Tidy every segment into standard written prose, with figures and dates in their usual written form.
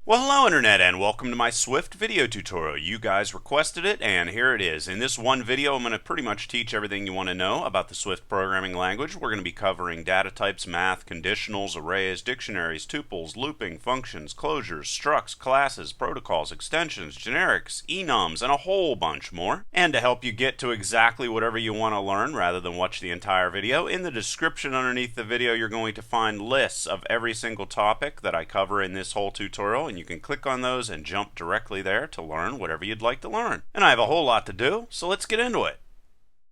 Well, hello Internet, and welcome to my Swift video tutorial. You guys requested it, and here it is. In this one video, I'm going to pretty much teach everything you want to know about the Swift programming language. We're going to be covering data types, math, conditionals, arrays, dictionaries, tuples, looping, functions, closures, structs, classes, protocols, extensions, generics, enums, and a whole bunch more. And to help you get to exactly whatever you want to learn rather than watch the entire video, in the description underneath the video, you're going to find lists of every single topic that I cover in this whole tutorial. And you can click on those and jump directly there to learn whatever you'd like to learn. And I have a whole lot to do, so let's get into it.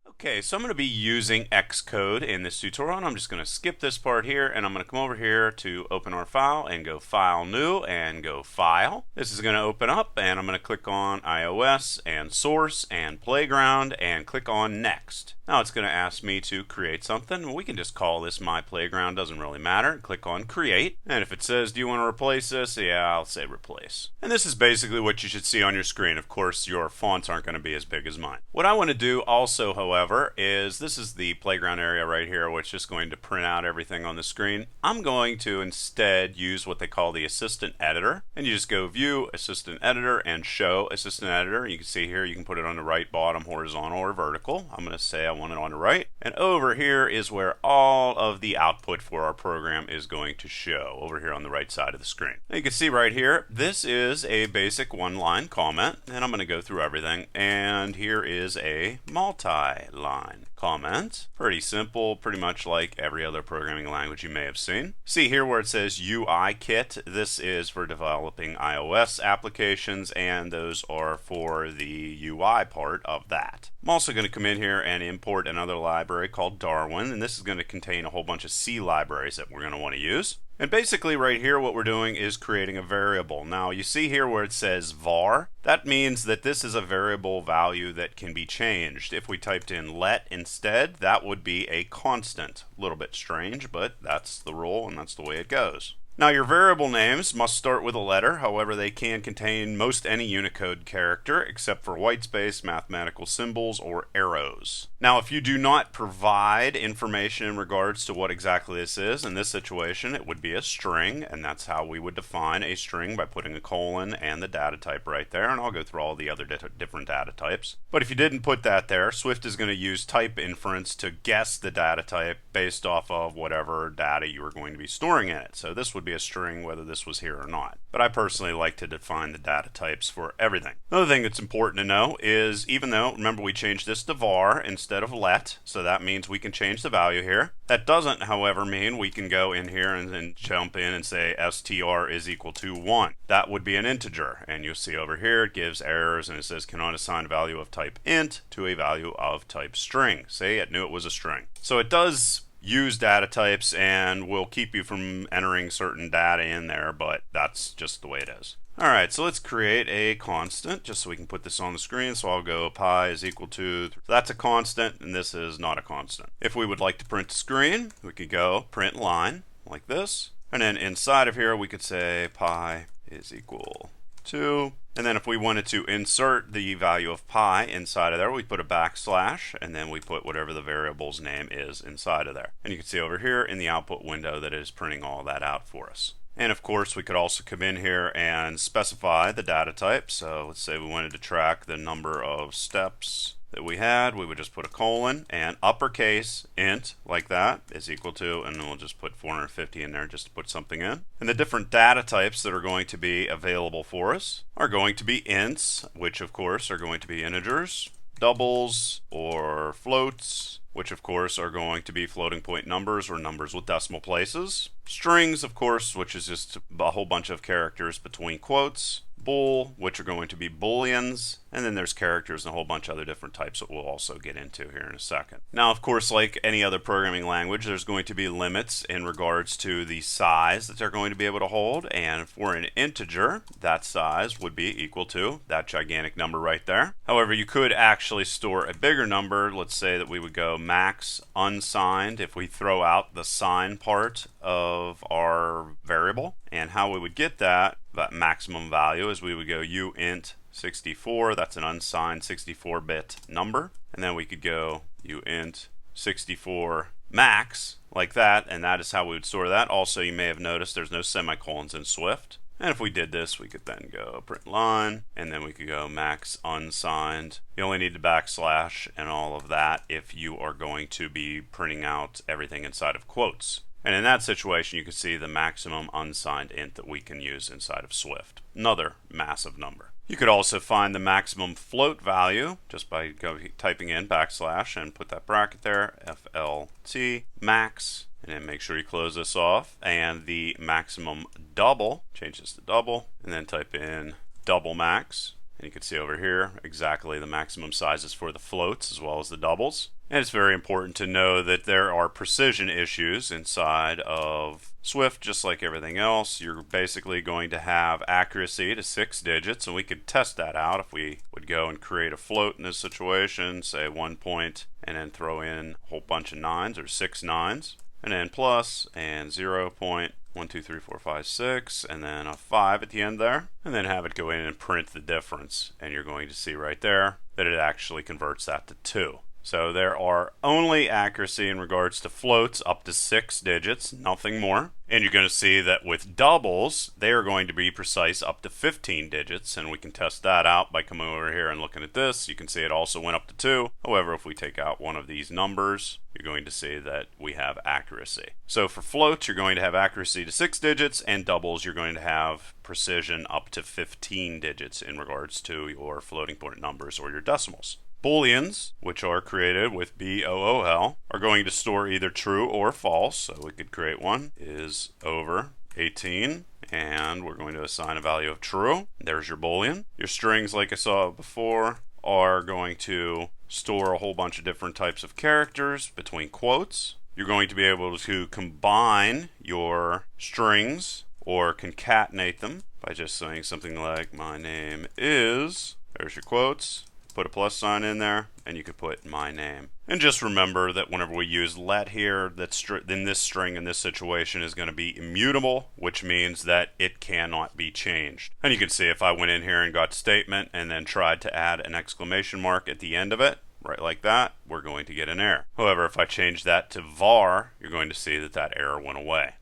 Okay, so I'm going to be using Xcode in this tutorial, and I'm just going to skip this part here, and I'm going to come over here to open our file and go File, New, and go File. This is going to open up, and I'm going to click on iOS and Source and Playground and click on Next. Now it's going to ask me to create something. We can just call this My Playground, doesn't really matter. Click on Create, and if it says, do you want to replace this? Yeah, I'll say Replace. And this is basically what you should see on your screen. Of course, your fonts aren't going to be as big as mine. What I want to do also, however, is this is the playground area right here, which is just going to print out everything on the screen. I'm going to instead use what they call the Assistant Editor, and you just go View, Assistant Editor, and Show Assistant Editor. You can see here you can put it on the right, bottom, horizontal, or vertical. I'm going to say I want it on the right, and over here is where all of the output for our program is going to show, over here on the right side of the screen. Now you can see right here, this is a basic one-line comment, and I'm going to go through everything, and here is a multi-line comment. Pretty simple, pretty much like every other programming language you may have seen. See here where it says UI Kit, this is for developing iOS applications, and those are for the UI part of that. I'm also going to come in here and import another library called Darwin, and this is going to contain a whole bunch of C libraries that we're going to want to use. And basically right here what we're doing is creating a variable. Now you see here where it says var, that means that this is a variable value that can be changed. If we typed in let instead, that would be a constant. A little bit strange, but that's the rule and that's the way it goes. Now your variable names must start with a letter, however they can contain most any Unicode character except for whitespace, mathematical symbols, or arrows. Now if you do not provide information in regards to what exactly this is, in this situation it would be a string, and that's how we would define a string, by putting a colon and the data type right there, and I'll go through all the other different data types. But if you didn't put that there, Swift is going to use type inference to guess the data type based off of whatever data you are going to be storing in it. So this would be a string whether this was here or not. But I personally like to define the data types for everything. Another thing that's important to know is, even though, remember we changed this to var instead of let, so that means we can change the value here. That doesn't, however, mean we can go in here and jump in and say str is equal to 1. That would be an integer, and you'll see over here it gives errors and it says cannot assign a value of type int to a value of type string. See, it knew it was a string. So it does use data types and will keep you from entering certain data in there, but that's just the way it is. Alright, so let's create a constant just so we can put this on the screen. So I'll go pi is equal to, that's a constant, and this is not a constant. If we would like to print the screen, we could go print line like this, and then inside of here we could say pi is equal to, and then if we wanted to insert the value of pi inside of there, we put a backslash, and then we put whatever the variable's name is inside of there. And you can see over here in the output window that it is printing all that out for us. And of course we could also come in here and specify the data type. So let's say we wanted to track the number of steps that we had, we would just put a colon and uppercase int like that is equal to, and then we'll just put 450 in there just to put something in. And the different data types that are going to be available for us are going to be ints, which of course are going to be integers, doubles or floats, which of course are going to be floating point numbers or numbers with decimal places, strings of course, which is just a whole bunch of characters between quotes, bool, which are going to be booleans, and then there's characters and a whole bunch of other different types that we'll also get into here in a second. Now, of course, like any other programming language, there's going to be limits in regards to the size that they're going to be able to hold, and for an integer, that size would be equal to that gigantic number right there. However, you could actually store a bigger number. Let's say that we would go max unsigned if we throw out the sign part of our variable, and how we would get that maximum value is we would go uint 64, that's an unsigned 64-bit number, and then we could go uint 64 max like that, and that is how we would store that. Also, you may have noticed there's no semicolons in Swift. And if we did this, we could then go print line, and then we could go max unsigned. You only need the backslash and all of that if you are going to be printing out everything inside of quotes. And in that situation, you can see the maximum unsigned int that we can use inside of Swift. Another massive number. You could also find the maximum float value just by typing in backslash and put that bracket there, FLT max, and then make sure you close this off. And the maximum double, change this to double, and then type in double max. And you can see over here exactly the maximum sizes for the floats as well as the doubles. And it's very important to know that there are precision issues inside of Swift, just like everything else. You're basically going to have accuracy to 6 digits, and we could test that out if we would go and create a float in this situation, say 1 point, and then throw in a whole bunch of nines or 6 nines, and then plus and 0.1, 2, 3, 4, 5, 6, and then a 5 at the end there, and then have it go in and print the difference. And you're going to see right there that it actually converts that to 2. So there are only accuracy in regards to floats up to 6 digits, nothing more. And you're going to see that with doubles, they are going to be precise up to 15 digits, and we can test that out by coming over here and looking at this. You can see it also went up to 2. However, if we take out one of these numbers, you're going to see that we have accuracy. So for floats, you're going to have accuracy to 6 digits, and doubles, you're going to have precision up to 15 digits in regards to your floating point numbers or your decimals. Booleans, which are created with BOOL, are going to store either true or false. So we could create one, is over 18, and we're going to assign a value of true. There's your Boolean. Your strings, like I saw before, are going to store a whole bunch of different types of characters between quotes. You're going to be able to combine your strings or concatenate them by just saying something like my name is, there's your quotes. Put a plus sign in there, and you could put my name. And just remember that whenever we use let here, then this string in this situation is going to be immutable, which means that it cannot be changed. And you can see if I went in here and got statement and then tried to add an exclamation mark at the end of it, right like that, we're going to get an error. However, if I change that to var, you're going to see that that error went away.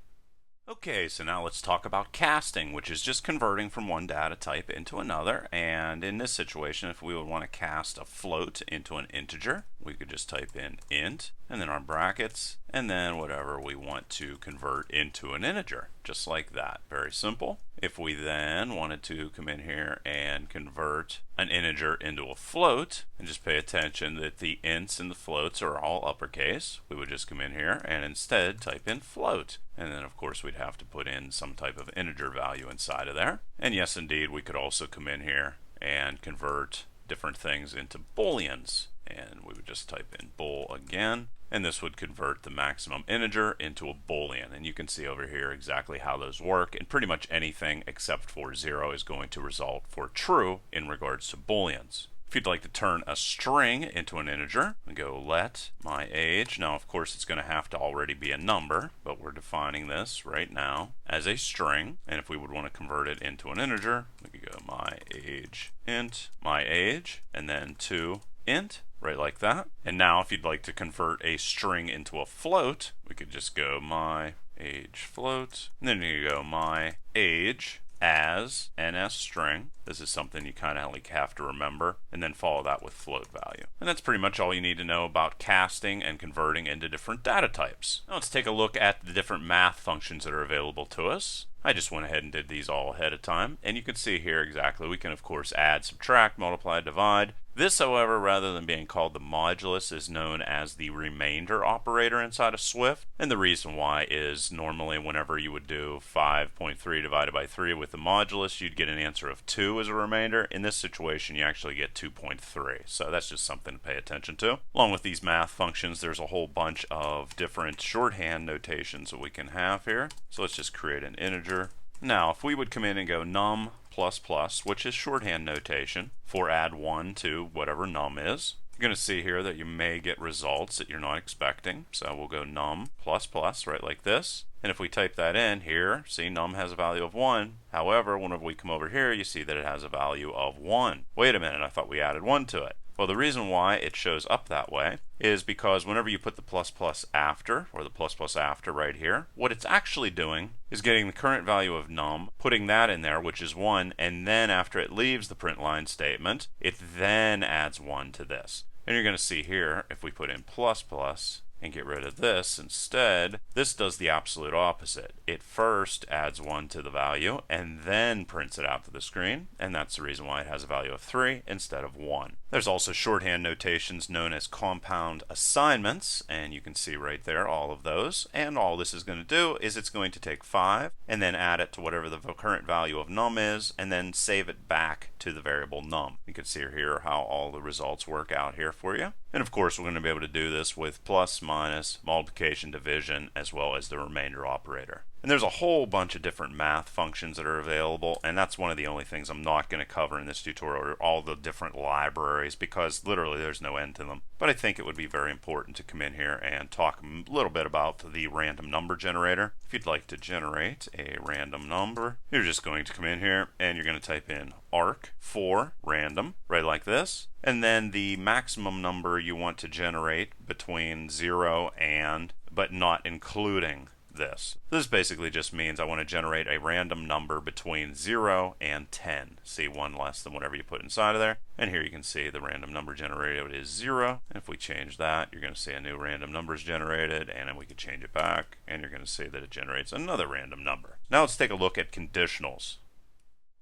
Okay, so now let's talk about casting, which is just converting from one data type into another. And in this situation, if we would want to cast a float into an integer, we could just type in int, and then our brackets, and then whatever we want to convert into an integer, just like that. Very simple. If we then wanted to come in here and convert an integer into a float, and just pay attention that the ints and the floats are all uppercase, we would just come in here and instead type in float. And then of course we'd have to put in some type of integer value inside of there. And yes, indeed, we could also come in here and convert different things into booleans. And we would just type in bool again, and this would convert the maximum integer into a boolean. And you can see over here exactly how those work, and pretty much anything except for 0 is going to result for true in regards to booleans. If you'd like to turn a string into an integer, we go let my age. Now of course it's going to have to already be a number, but we're defining this right now as a string. And if we would want to convert it into an integer, we could go my age int my age, and then to int, right like that. And now if you'd like to convert a string into a float, we could just go my age float, and then you go my age as ns string. This is something you kind of like have to remember, and then follow that with float value. And that's pretty much all you need to know about casting and converting into different data types. Now let's take a look at the different math functions that are available to us. I just went ahead and did these all ahead of time, and you can see here exactly we can of course add, subtract, multiply, divide. This, however, rather than being called the modulus, is known as the remainder operator inside of Swift. And the reason why is normally whenever you would do 5.3 divided by 3 with the modulus, you'd get an answer of 2 as a remainder. In this situation, you actually get 2.3. So that's just something to pay attention to. Along with these math functions, there's a whole bunch of different shorthand notations that we can have here. So let's just create an integer. Now, if we would come in and go num++, which is shorthand notation for add 1 to whatever num is, you're going to see here that you may get results that you're not expecting. So we'll go num++, right like this. And if we type that in here, see num has a value of 1. However, whenever we come over here, you see that it has a value of 1. Wait a minute, I thought we added 1 to it. Well, the reason why it shows up that way is because whenever you put the plus plus after, or the plus plus after right here, what it's actually doing is getting the current value of num, putting that in there, which is 1, and then after it leaves the print line statement, it then adds 1 to this. And you're going to see here, if we put in plus plus, and get rid of this instead, this does the absolute opposite. It first adds 1 to the value and then prints it out to the screen, and that's the reason why it has a value of 3 instead of 1. There's also shorthand notations known as compound assignments, and you can see right there all of those, and all this is going to do is it's going to take 5 and then add it to whatever the current value of num is and then save it back to the variable num. You can see here how all the results work out here for you. And of course we're going to be able to do this with plus, minus, multiplication, division, as well as the remainder operator. And there's a whole bunch of different math functions that are available, and that's one of the only things I'm not going to cover in this tutorial, are all the different libraries, because literally there's no end to them. But I think it would be very important to come in here and talk a little bit about the random number generator. If you'd like to generate a random number, you're just going to come in here and you're going to type in arc for random, right like this, and then the maximum number you want to generate between 0 and, but not including this. This basically just means I want to generate a random number between 0 and 10. See, 1 less than whatever you put inside of there. And here you can see the random number generated is 0. And if we change that, you're going to see a new random number is generated, and then we can change it back, and you're going to see that it generates another random number. Now let's take a look at conditionals.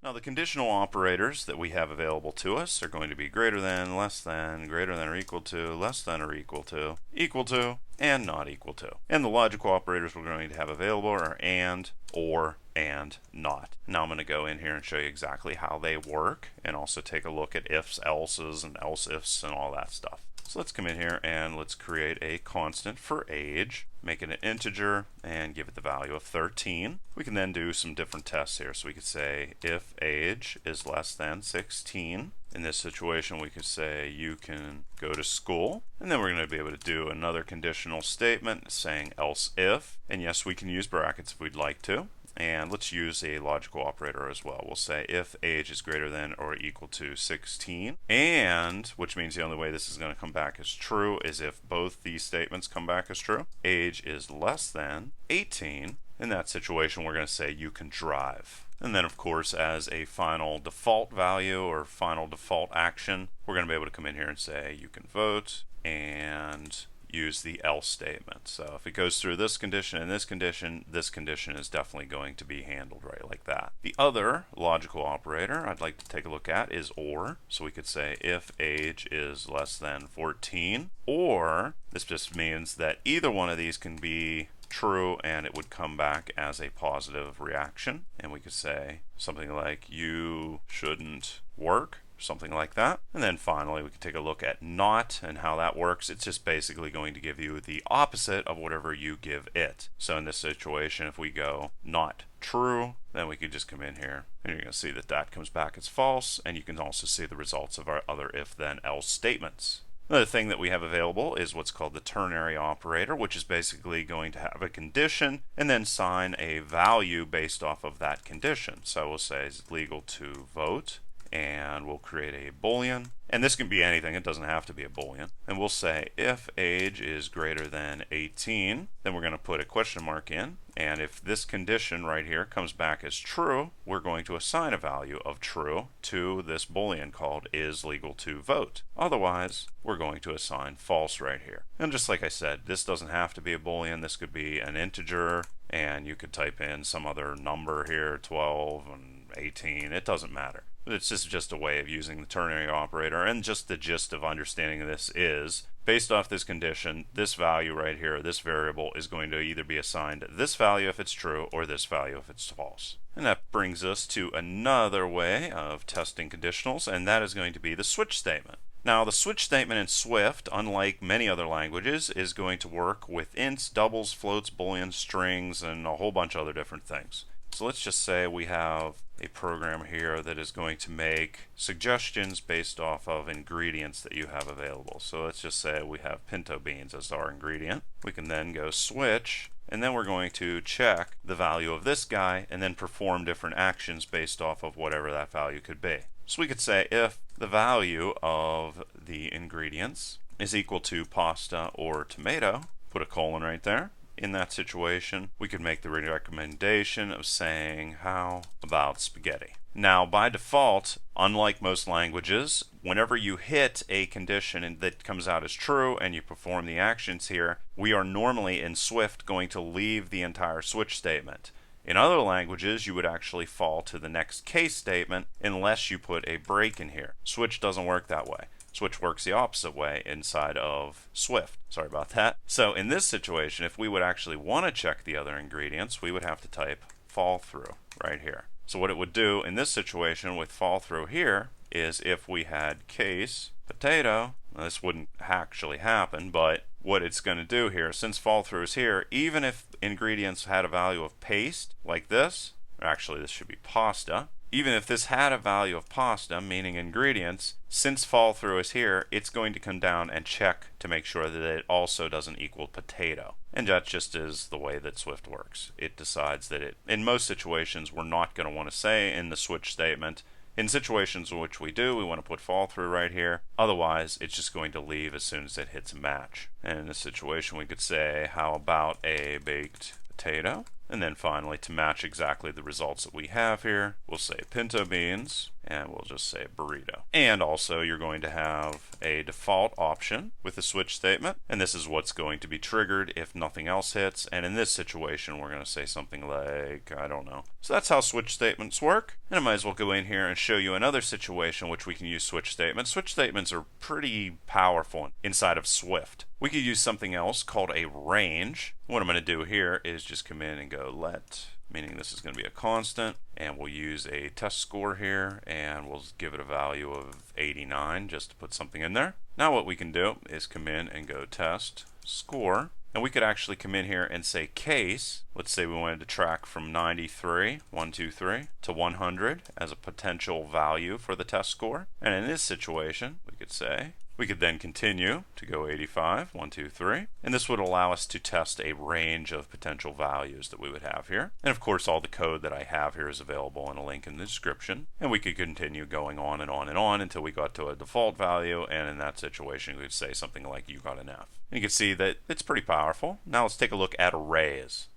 Now the conditional operators that we have available to us are going to be greater than, less than, greater than or equal to, less than or equal to, and not equal to. And the logical operators we're going to have available are and, or, and not. Now I'm going to go in here and show you exactly how they work, and also take a look at ifs, elses, and else ifs, and all that stuff. So let's come in here and let's create a constant for age, make it an integer, and give it the value of 13. We can then do some different tests here. So we could say if age is less than 16. In this situation, we could say you can go to school. And then we're going to be able to do another conditional statement saying else if. And yes, we can use brackets if we'd like to. And let's use a logical operator as well. We'll say if age is greater than or equal to 16, and, which means the only way this is going to come back as true is if both these statements come back as true. Age is less than 18. In that situation, we're going to say you can drive. And then, of course, as a final default value or final default action, we're going to be able to come in here and say you can vote and use the else statement. So if it goes through this condition and this condition is definitely going to be handled right like that. The other logical operator I'd like to take a look at is or. So we could say if age is less than 14, or this just means that either one of these can be true and it would come back as a positive reaction. And we could say something like you shouldn't work, something like that. And then finally we can take a look at not and how that works. It's just basically going to give you the opposite of whatever you give it. So in this situation, if we go not true, then we could just come in here and you're going to see that that comes back as false, and you can also see the results of our other if then else statements. Another thing that we have available is what's called the ternary operator, which is basically going to have a condition and then sign a value based off of that condition. So we'll say it's legal to vote, and we'll create a boolean, and this can be anything, it doesn't have to be a boolean, and we'll say if age is greater than 18, then we're going to put a question mark in, and if this condition right here comes back as true, we're going to assign a value of true to this boolean called is legal to vote. Otherwise, we're going to assign false right here. And just like I said, this doesn't have to be a boolean, this could be an integer, and you could type in some other number here, 12 and 18, it doesn't matter. It's just a way of using the ternary operator, and just the gist of understanding this is, based off this condition, this value right here, this variable, is going to either be assigned this value if it's true, or this value if it's false. And that brings us to another way of testing conditionals, and that is going to be the switch statement. Now, the switch statement in Swift, unlike many other languages, is going to work with ints, doubles, floats, booleans, strings, and a whole bunch of other different things. So let's just say we have a program here that is going to make suggestions based off of ingredients that you have available. So let's just say we have pinto beans as our ingredient. We can then go switch, and then we're going to check the value of this guy and then perform different actions based off of whatever that value could be. So we could say if the value of the ingredients is equal to pasta or tomato, put a colon right there. In that situation, we could make the recommendation of saying, how about spaghetti? Now, by default, unlike most languages, whenever you hit a condition that comes out as true and you perform the actions here, we are normally in Swift going to leave the entire switch statement. In other languages, you would actually fall to the next case statement unless you put a break in here. Switch doesn't work that way. Switch works the opposite way inside of Swift. Sorry about that. So in this situation, if we would actually want to check the other ingredients, we would have to type fall through right here. So what it would do in this situation with fall through here is if we had case potato, now this wouldn't actually happen, but what it's going to do here, since fall through is here, even if ingredients had a value of paste like this, or actually this should be pasta, even if this had a value of pasta, meaning ingredients, since fall through is here, it's going to come down and check to make sure that it also doesn't equal potato. And that just is the way that Swift works. It decides that in most situations, we're not going to want to say in the switch statement. In situations in which we do, we want to put fall through right here. Otherwise, it's just going to leave as soon as it hits a match. And in this situation, we could say, how about a baked potato? And then finally, to match exactly the results that we have here, we'll say pinto beans, and we'll just say burrito. And also, you're going to have a default option with the switch statement, and this is what's going to be triggered if nothing else hits. And in this situation, we're going to say something like, I don't know. So that's how switch statements work. And I might as well go in here and show you another situation in which we can use switch statements. Switch statements are pretty powerful inside of Swift. We could use something else called a range. What I'm going to do here is just come in and go let, meaning this is going to be a constant, and we'll use a test score here, and we'll give it a value of 89 just to put something in there. Now what we can do is come in and go test score, and we could actually come in here and say case. Let's say we wanted to track from 93, 123, to 100 as a potential value for the test score. And in this situation, we could say, we could then continue to go 85, 1, 2, 3, and this would allow us to test a range of potential values that we would have here. And of course, all the code that I have here is available in a link in the description, and we could continue going on and on and on until we got to a default value, and in that situation, we would say something like you got an F. And you can see that it's pretty powerful. Now let's take a look at arrays.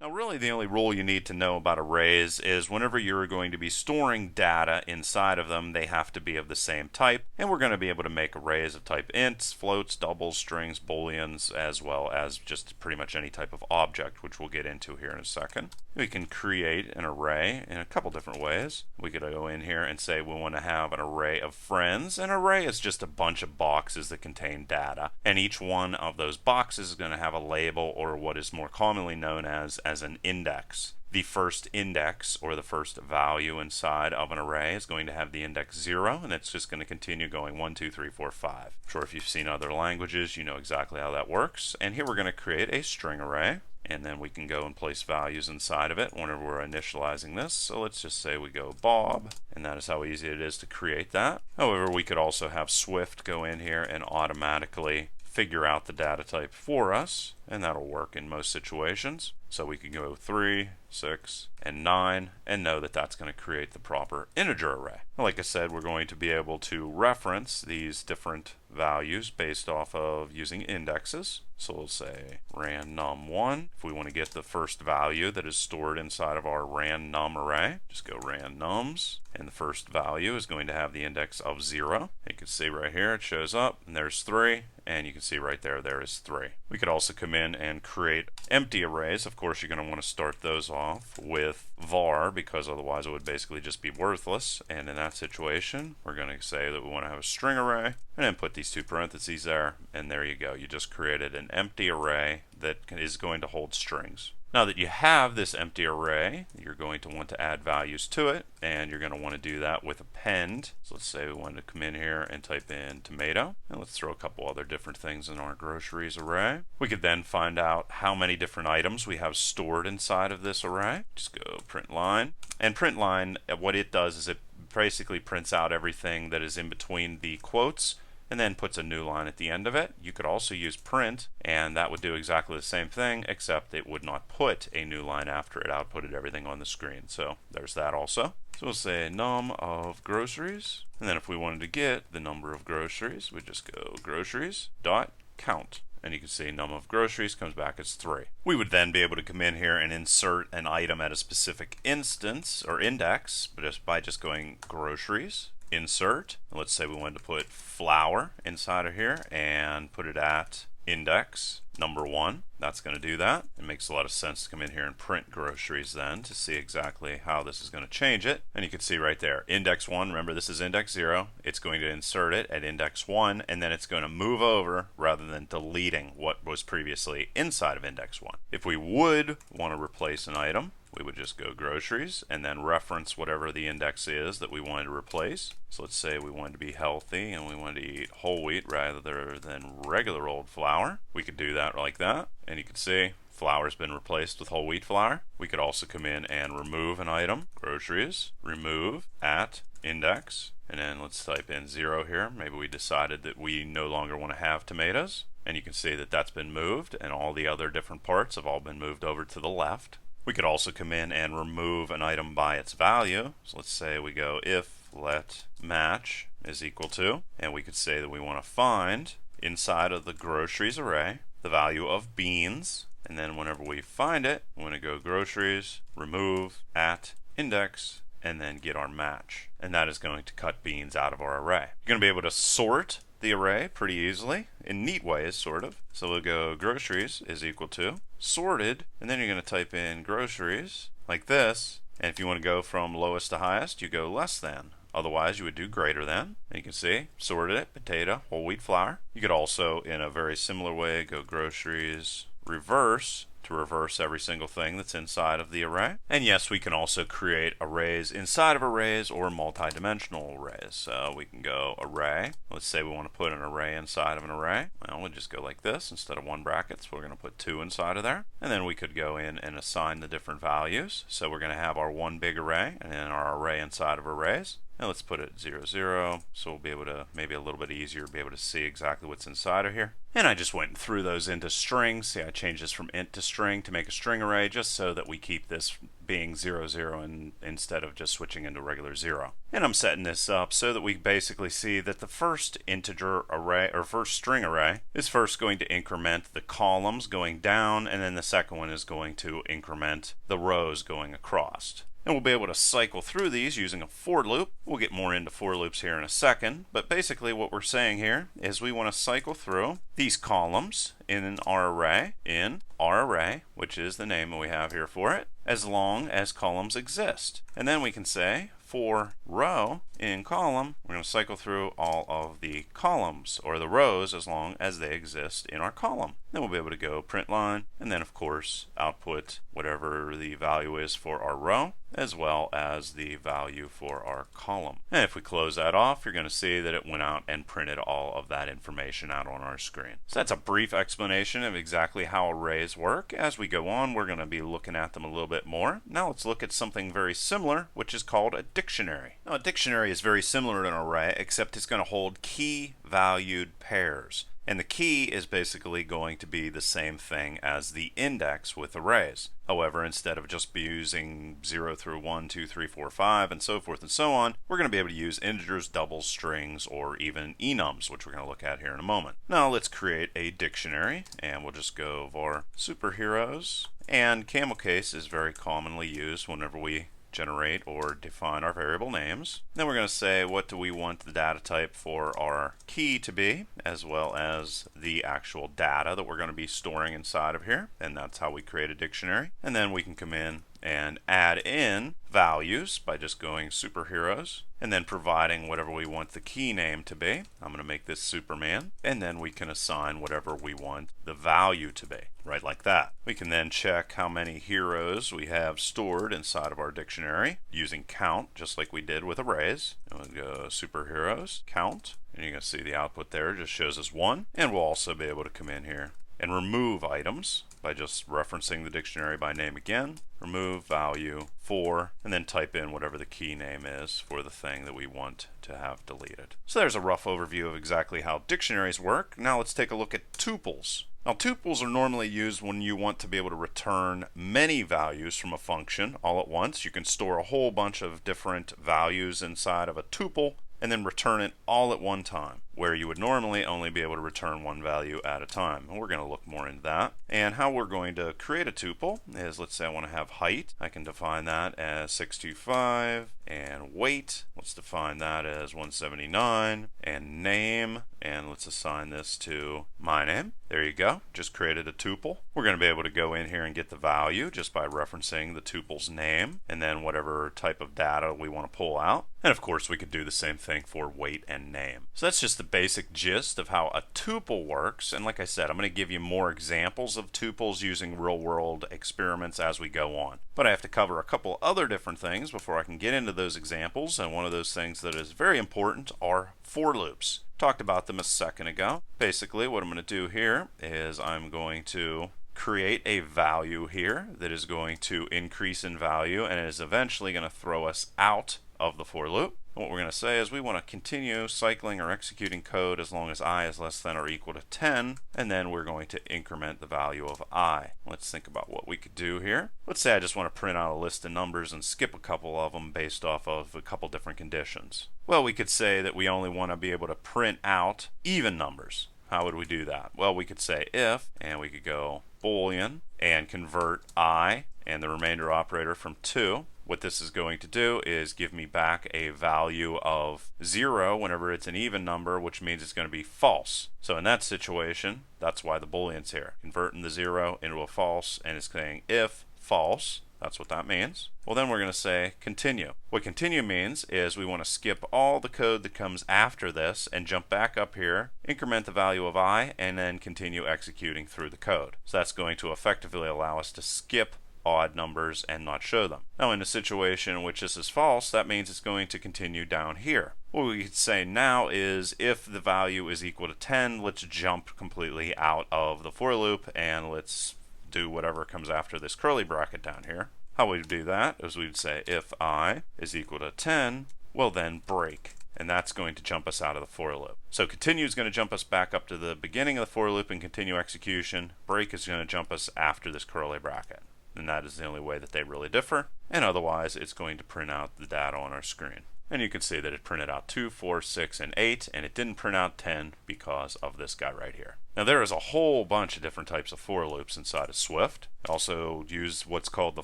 Now really the only rule you need to know about arrays is whenever you're going to be storing data inside of them, they have to be of the same type, and we're going to be able to make arrays of type ints, floats, doubles, strings, booleans, as well as just pretty much any type of object, which we'll get into here in a second. We can create an array in a couple different ways. We could go in here and say we want to have an array of friends. An array is just a bunch of boxes that contain data, and each one of those boxes is going to have a label, or what is more commonly known as an index. The first index, or the first value inside of an array, is going to have the index 0, and it's just going to continue going 1, 2, 3, 4, 5. I'm sure if you've seen other languages, you know exactly how that works. And here we're going to create a string array, and then we can go and place values inside of it whenever we're initializing this. So let's just say we go Bob, and that is how easy it is to create that. However, we could also have Swift go in here and automatically figure out the data type for us, and that'll work in most situations. So we can go 3, 6, and 9 and know that that's going to create the proper integer array. Like I said, we're going to be able to reference these different values based off of using indexes. So we'll say randnum1 if we want to get the first value that is stored inside of our randnum array. Just go randnums, and the first value is going to have the index of 0. You can see right here it shows up, and there's 3, and you can see right there, there is 3. We could also come in and create empty arrays. Of course, you're going to want to start those off with var, because otherwise it would basically just be worthless. And in that situation, we're going to say that we want to have a string array, and then put these two parentheses there, and there you go. You just created an empty array that is going to hold strings. Now that you have this empty array, you're going to want to add values to it, and you're going to want to do that with append. So let's say we wanted to come in here and type in tomato, and let's throw a couple other different things in our groceries array. We could then find out how many different items we have stored inside of this array. Just go print line, and print line, what it does is it basically prints out everything that is in between the quotes, and then puts a new line at the end of it. You could also use print, and that would do exactly the same thing, except it would not put a new line after it outputted everything on the screen. So there's that also. So we'll say num of groceries, and then if we wanted to get the number of groceries, we just go groceries dot count. And you can see num of groceries comes back as 3. We would then be able to come in here and insert an item at a specific instance or index, but just by just going groceries, insert. And let's say we wanted to put flour inside of here and put it at index number 1. That's going to do that. It makes a lot of sense to come in here and print groceries then to see exactly how this is going to change it. And you can see right there, index 1, remember this is index 0. It's going to insert it at index 1, and then it's going to move over rather than deleting what was previously inside of index 1. If we would want to replace an item, we would just go groceries and then reference whatever the index is that we wanted to replace. So let's say we wanted to be healthy and we wanted to eat whole wheat rather than regular old flour. We could do that like that, and you can see flour has been replaced with whole wheat flour. We could also come in and remove an item, groceries, remove at index, and then let's type in 0 here. Maybe we decided that we no longer want to have tomatoes, and you can see that that's been moved, and all the other different parts have all been moved over to the left. We could also come in and remove an item by its value. So let's say we go if let match is equal to, and we could say that we want to find inside of the groceries array the value of beans, and then whenever we find it, we want to go groceries, remove at index, and then get our match. And that is going to cut beans out of our array. You're going to be able to sort the array pretty easily in neat ways, sort of. So we'll go groceries is equal to sorted, and then you're going to type in groceries like this, and if you want to go from lowest to highest, you go less than. Otherwise, you would do greater than. And you can see, sorted it, potato, whole wheat flour. You could also, in a very similar way, go groceries, reverse, to reverse every single thing that's inside of the array. And yes, we can also create arrays inside of arrays or multi-dimensional arrays. So we can go array. Let's say we want to put an array inside of an array. Well, we'll just go like this. Instead of 1 bracket, so we're going to put 2 inside of there. And then we could go in and assign the different values. So we're going to have our one big array and then our array inside of arrays. And let's put it 0, 0, so we'll be able to, maybe a little bit easier, be able to see exactly what's inside of here. And I just went and threw those into strings. See, I changed this from int to string to make a string array just so that we keep this being 0, 0 instead of just switching into regular 0. And I'm setting this up so that we basically see that the first integer array, or first string array, is first going to increment the columns going down, and then the second one is going to increment the rows going across. And we'll be able to cycle through these using a for loop. We'll get more into for loops here in a second, but basically what we're saying here is we want to cycle through these columns in our array, which is the name we have here for it, as long as columns exist. And then we can say for row in column, we're going to cycle through all of the columns or the rows as long as they exist in our column. Then we'll be able to go print line, and then of course output whatever the value is for our row as well as the value for our column. And if we close that off, you're going to see that it went out and printed all of that information out on our screen. So that's a brief explanation of exactly how arrays work. As we go on, we're going to be looking at them a little bit more. Now let's look at something very similar, which is called a dictionary. Now a dictionary is very similar to an array, except it's going to hold key-valued pairs. And the key is basically going to be the same thing as the index with arrays. However, instead of just using 0 through 1, 2, 3, 4, 5, and so forth and so on, we're going to be able to use integers, doubles, strings, or even enums, which we're going to look at here in a moment. Now let's create a dictionary, and we'll just go var superheroes. And camel case is very commonly used whenever we generate or define our variable names. Then we're going to say what do we want the data type for our key to be, as well as the actual data that we're going to be storing inside of here, and that's how we create a dictionary. And then we can come in and add in values by just going superheroes and then providing whatever we want the key name to be. I'm going to make this Superman, and then we can assign whatever we want the value to be, right like that. We can then check how many heroes we have stored inside of our dictionary using count, just like we did with arrays. And we'll go superheroes, count, and you're going to see the output there just shows us 1. And we'll also be able to come in here and remove items by just referencing the dictionary by name again. Remove value 4, and then type in whatever the key name is for the thing that we want to have deleted. So there's a rough overview of exactly how dictionaries work. Now let's take a look at tuples. Now tuples are normally used when you want to be able to return many values from a function all at once. You can store a whole bunch of different values inside of a tuple and then return it all at one time, where you would normally only be able to return one value at a time. And we're going to look more into that. And how we're going to create a tuple is, let's say I want to have height. I can define that as 625, and weight, let's define that as 179, and name, and let's assign this to my name. There you go, just created a tuple. We're going to be able to go in here and get the value just by referencing the tuple's name, and then whatever type of data we want to pull out. And of course we could do the same thing for weight and name. So that's just the basic gist of how a tuple works. And like I said, I'm going to give you more examples of tuples using real-world experiments as we go on. But I have to cover a couple other different things before I can get into those examples. And one of those things that is very important are for loops. Talked about them a second ago. Basically, what I'm going to do here is I'm going to create a value here that is going to increase in value and is eventually going to throw us out of the for loop. And what we're going to say is we want to continue cycling or executing code as long as I is less than or equal to 10, and then we're going to increment the value of I. Let's think about what we could do here. Let's say I just want to print out a list of numbers and skip a couple of them based off of a couple different conditions. Well, we could say that we only want to be able to print out even numbers. How would we do that? Well, we could say if, and we could go boolean and convert I and the remainder operator from 2. What this is going to do is give me back a value of 0 whenever it's an even number, which means it's going to be false. So in that situation, that's why the boolean's here. Converting the 0 into a false, and it's saying if false. That's what that means. Well, then we're going to say continue. What continue means is we want to skip all the code that comes after this and jump back up here, increment the value of I, and then continue executing through the code. So that's going to effectively allow us to skip odd numbers and not show them. Now in a situation in which this is false, that means it's going to continue down here. What we could say now is if the value is equal to 10, let's jump completely out of the for loop and let's do whatever comes after this curly bracket down here. How we do that is we'd say if I is equal to 10, well then break. And that's going to jump us out of the for loop. So continue is going to jump us back up to the beginning of the for loop and continue execution. Break is going to jump us after this curly bracket. And that is the only way that they really differ. And otherwise, it's going to print out the data on our screen. And you can see that it printed out 2, 4, 6, and 8, and it didn't print out 10 because of this guy right here. Now there is a whole bunch of different types of for loops inside of Swift. Also use what's called the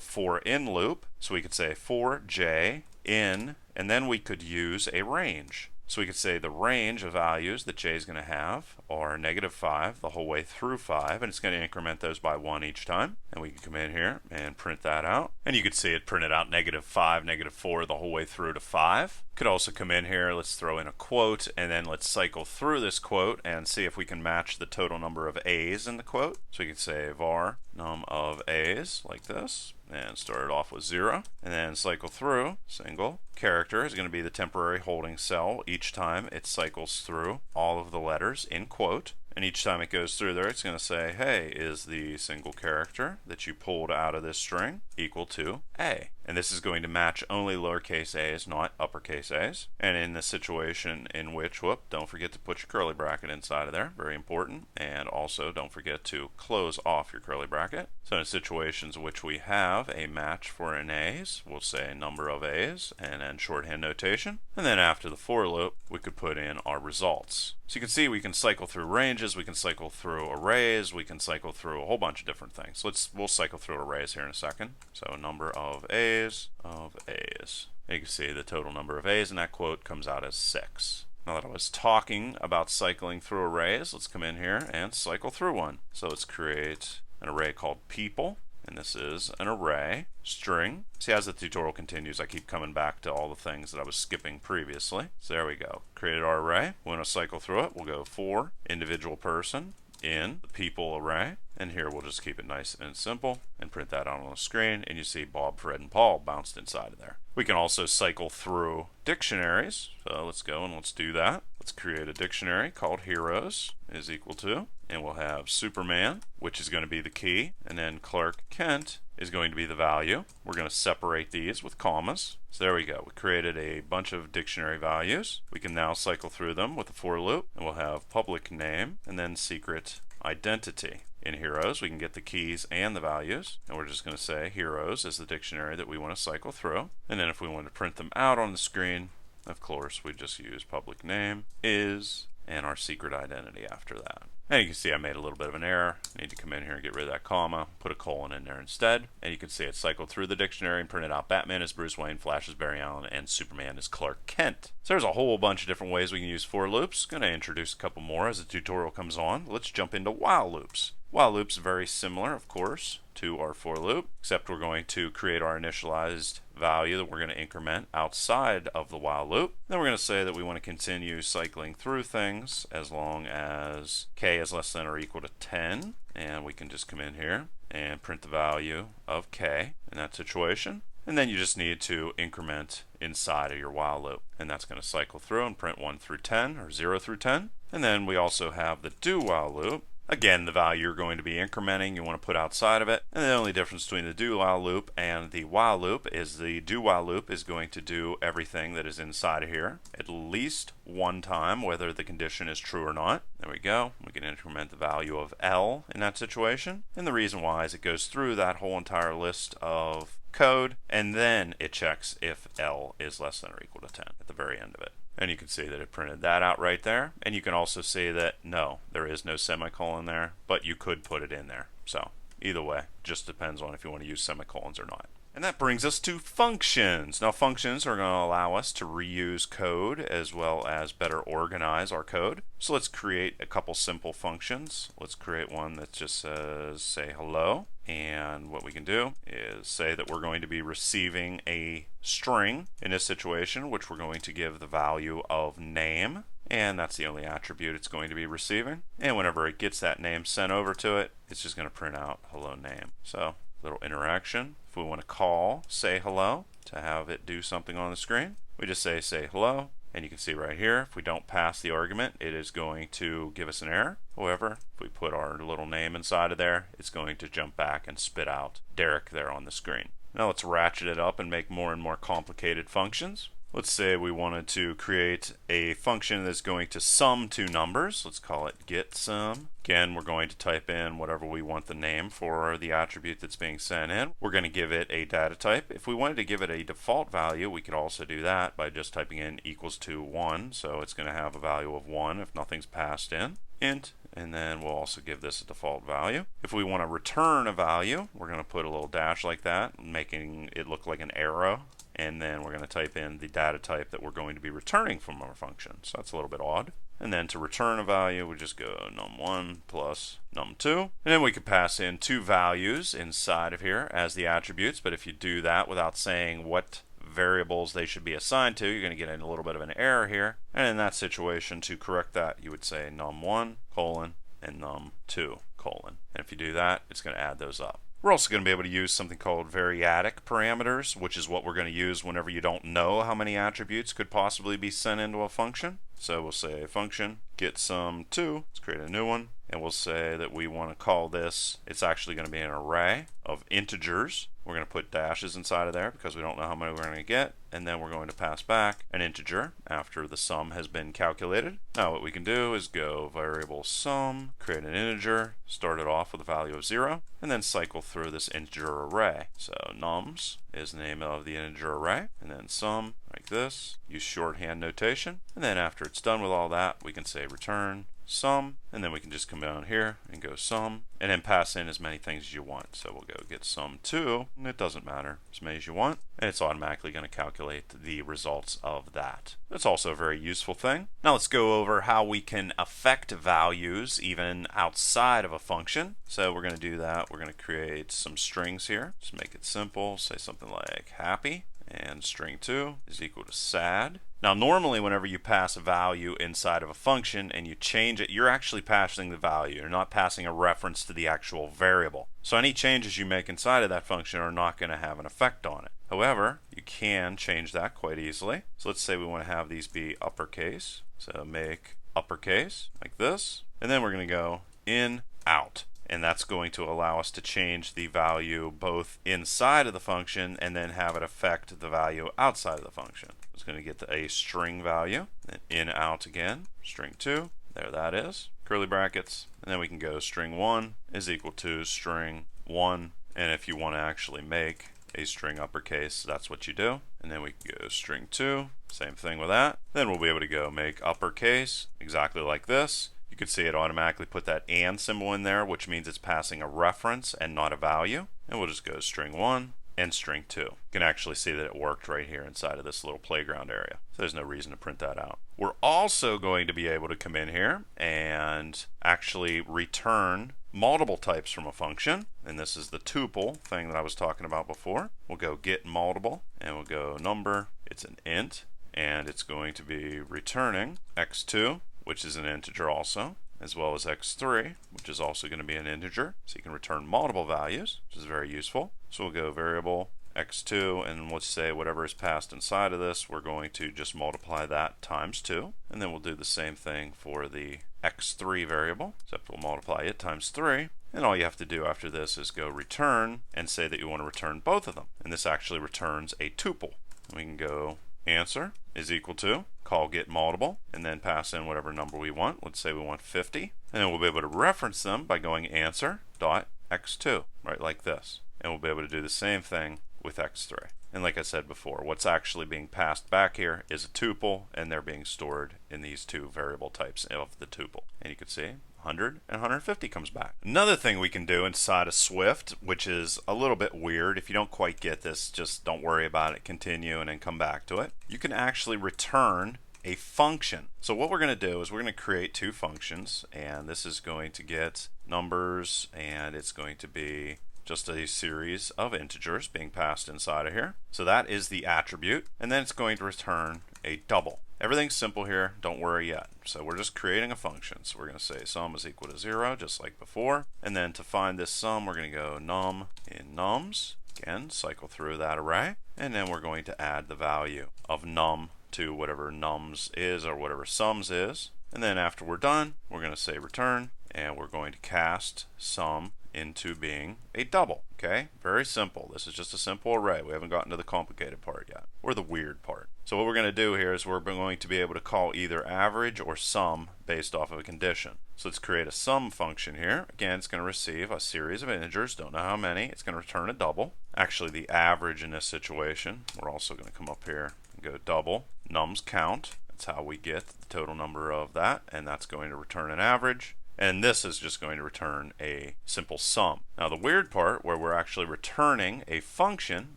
for in loop. So we could say for j in, and then we could use a range. So we could say the range of values that j is going to have are -5 the whole way through 5, and it's going to increment those by 1 each time. And we can come in here and print that out. And you could see it printed out -5, -4 the whole way through to 5. Could also come in here, let's throw in a quote, and then let's cycle through this quote and see if we can match the total number of a's in the quote. So we can say var num of a's like this, and start it off with 0, and then cycle through. Single character is going to be the temporary holding cell each time it cycles through all of the letters in quote. And each time it goes through there, it's going to say, hey, is the single character that you pulled out of this string equal to A? And this is going to match only lowercase a's, not uppercase a's. And in the situation in which, don't forget to put your curly bracket inside of there, very important. And also don't forget to close off your curly bracket. So in situations in which we have a match for an a's, we'll say number of a's, and then shorthand notation. And then after the for loop, we could put in our results. So you can see we can cycle through ranges, we can cycle through arrays, we can cycle through a whole bunch of different things. We'll cycle through arrays here in a second. So number of a's of a's. You can see the total number of a's in that quote comes out as 6. Now that I was talking about cycling through arrays, let's come in here and cycle through one. So let's create an array called people. And this is an array string. See, as the tutorial continues, I keep coming back to all the things that I was skipping previously. So there we go. Created our array. We want to cycle through it. We'll go for individual person in the people array. And here we'll just keep it nice and simple and print that out on the screen, and you see Bob, Fred, and Paul bounced inside of there. We can also cycle through dictionaries, so let's go and let's do that. Let's create a dictionary called heroes is equal to, and we'll have Superman, which is going to be the key, and then Clark Kent is going to be the value. We're going to separate these with commas. So there we go. We created a bunch of dictionary values. We can now cycle through them with a for loop, and we'll have public name and then secret identity. In heroes, we can get the keys and the values, and we're just going to say heroes is the dictionary that we want to cycle through. And then if we want to print them out on the screen, of course, we just use public name is and our secret identity after that. And you can see I made a little bit of an error. I need to come in here and get rid of that comma, put a colon in there instead. And you can see it cycled through the dictionary and printed out Batman is Bruce Wayne, Flash is Barry Allen, and Superman is Clark Kent. So there's a whole bunch of different ways we can use for loops. Going to introduce a couple more as the tutorial comes on. Let's jump into while loops. While loops are very similar, of course, to our for loop, except we're going to create our initialized value that we're going to increment outside of the while loop. Then we're going to say that we want to continue cycling through things as long as k is less than or equal to 10. And we can just come in here and print the value of k in that situation. And then you just need to increment inside of your while loop. And that's going to cycle through and print 1 through 10 or 0 through 10. And then we also have the do while loop. Again, the value you're going to be incrementing, you want to put outside of it. And the only difference between the do while loop and the while loop is the do while loop is going to do everything that is inside of here at least one time, whether the condition is true or not. There we go. We can increment the value of L in that situation. And the reason why is it goes through that whole entire list of code, and then it checks if L is less than or equal to 10 at the very end of it. And you can see that it printed that out right there. And you can also see that no, there is no semicolon there, but you could put it in there. So either way, just depends on if you want to use semicolons or not. And that brings us to functions. Now functions are going to allow us to reuse code as well as better organize our code. So let's create a couple simple functions. Let's create one that just says say hello. And what we can do is say that we're going to be receiving a string in this situation, which we're going to give the value of name. And that's the only attribute it's going to be receiving. And whenever it gets that name sent over to it, it's just going to print out hello name. So little interaction. If we want to call say hello to have it do something on the screen, we just say hello. And you can see right here, if we don't pass the argument, it is going to give us an error. However, if we put our little name inside of there, it's going to jump back and spit out Derek there on the screen. Now let's ratchet it up and make more and more complicated functions. Let's say we wanted to create a function that's going to sum two numbers. Let's call it getSum. Again, we're going to type in whatever we want the name for the attribute that's being sent in. We're going to give it a data type. If we wanted to give it a default value, we could also do that by just typing in equals to 1. So it's going to have a value of 1 if nothing's passed in. Int, and then we'll also give this a default value. If we want to return a value, we're going to put a little dash like that, making it look like an arrow. And then we're going to type in the data type that we're going to be returning from our function. So that's a little bit odd. And then to return a value, we just go num1 plus num2. And then we could pass in two values inside of here as the attributes. But if you do that without saying what variables they should be assigned to, you're going to get in a little bit of an error here. And in that situation, to correct that, you would say num1 colon and num2 colon. And if you do that, it's going to add those up. We're also going to be able to use something called Variadic Parameters, which is what we're going to use whenever you don't know how many attributes could possibly be sent into a function. So we'll say function getSum2. Let's create a new one. And we'll say that we want to call this, it's actually going to be an array of integers. We're going to put dashes inside of there because we don't know how many we're going to get. And then we're going to pass back an integer after the sum has been calculated. Now what we can do is go variable sum, create an integer, start it off with a value of 0, and then cycle through this integer array. So nums is the name of the integer array, and then sum like this. Use shorthand notation. And then after it's done with all that, we can say return sum, and then we can just come down here and go sum, and then pass in as many things as you want. So we'll go get sum2, and it doesn't matter, as many as you want, and it's automatically going to calculate the results of that. That's also a very useful thing. Now let's go over how we can affect values even outside of a function. So we're going to do that. We're going to create some strings here. Just make it simple. Say something like happy. and string 2 is equal to sad. Now normally whenever you pass a value inside of a function and you change it, you're actually passing the value. You're not passing a reference to the actual variable. So any changes you make inside of that function are not going to have an effect on it. However, you can change that quite easily. So let's say we want to have these be uppercase. So make uppercase like this. And then we're going to go in, out. And that's going to allow us to change the value both inside of the function and then have it affect the value outside of the function. It's going to get a string value, then in, out again, string 2, there that is, curly brackets, and then we can go string 1 is equal to string 1, and if you want to actually make a string uppercase, that's what you do. And then we can go string 2, same thing with that. Then we'll be able to go make uppercase, exactly like this. You can see it automatically put that and symbol in there, which means it's passing a reference and not a value. And we'll just go string 1 and string 2. You can actually see that it worked right here inside of this little playground area. So there's no reason to print that out. We're also going to be able to come in here and actually return multiple types from a function. And this is the tuple thing that I was talking about before. We'll go get multiple and we'll go number. It's an int and it's going to be returning x2, which is an integer also, as well as x3, which is also going to be an integer. So you can return multiple values, which is very useful. So we'll go variable x2, and let's say whatever is passed inside of this, we're going to just multiply that times 2. And then we'll do the same thing for the x3 variable, except we'll multiply it times 3. And all you have to do after this is go return and say that you want to return both of them. And this actually returns a tuple. We can go answer is equal to call get multiple and then pass in whatever number we want. Let's say we want 50, and then we'll be able to reference them by going answer dot x2, right, like this. And we'll be able to do the same thing with x3. And like I said before, what's actually being passed back here is a tuple, and they're being stored in these two variable types of the tuple. And you can see 100 and 150 comes back. Another thing we can do inside of Swift, which is a little bit weird, if you don't quite get this, just don't worry about it, continue and then come back to it. You can actually return a function. So what we're going to do is we're going to create two functions, and this is going to get numbers, and it's going to be just a series of integers being passed inside of here. So that is the attribute, and then it's going to return a double. Everything's simple here, don't worry yet. So we're just creating a function. So we're going to say sum is equal to 0, just like before. And then to find this sum, we're going to go num in nums. Again, cycle through that array. And then we're going to add the value of num to whatever nums is or whatever sums is. And then after we're done, we're going to say return, and we're going to cast sum into being a double. Okay, very simple. This is just a simple array. We haven't gotten to the complicated part yet, or the weird part. So what we're going to do here is we're going to be able to call either average or sum based off of a condition. So let's create a sum function here. Again, it's going to receive a series of integers, don't know how many. It's going to return a double. Actually, the average in this situation, we're also going to come up here and go double nums count. That's how we get the total number of that, and that's going to return an average. And this is just going to return a simple sum. Now the weird part where we're actually returning a function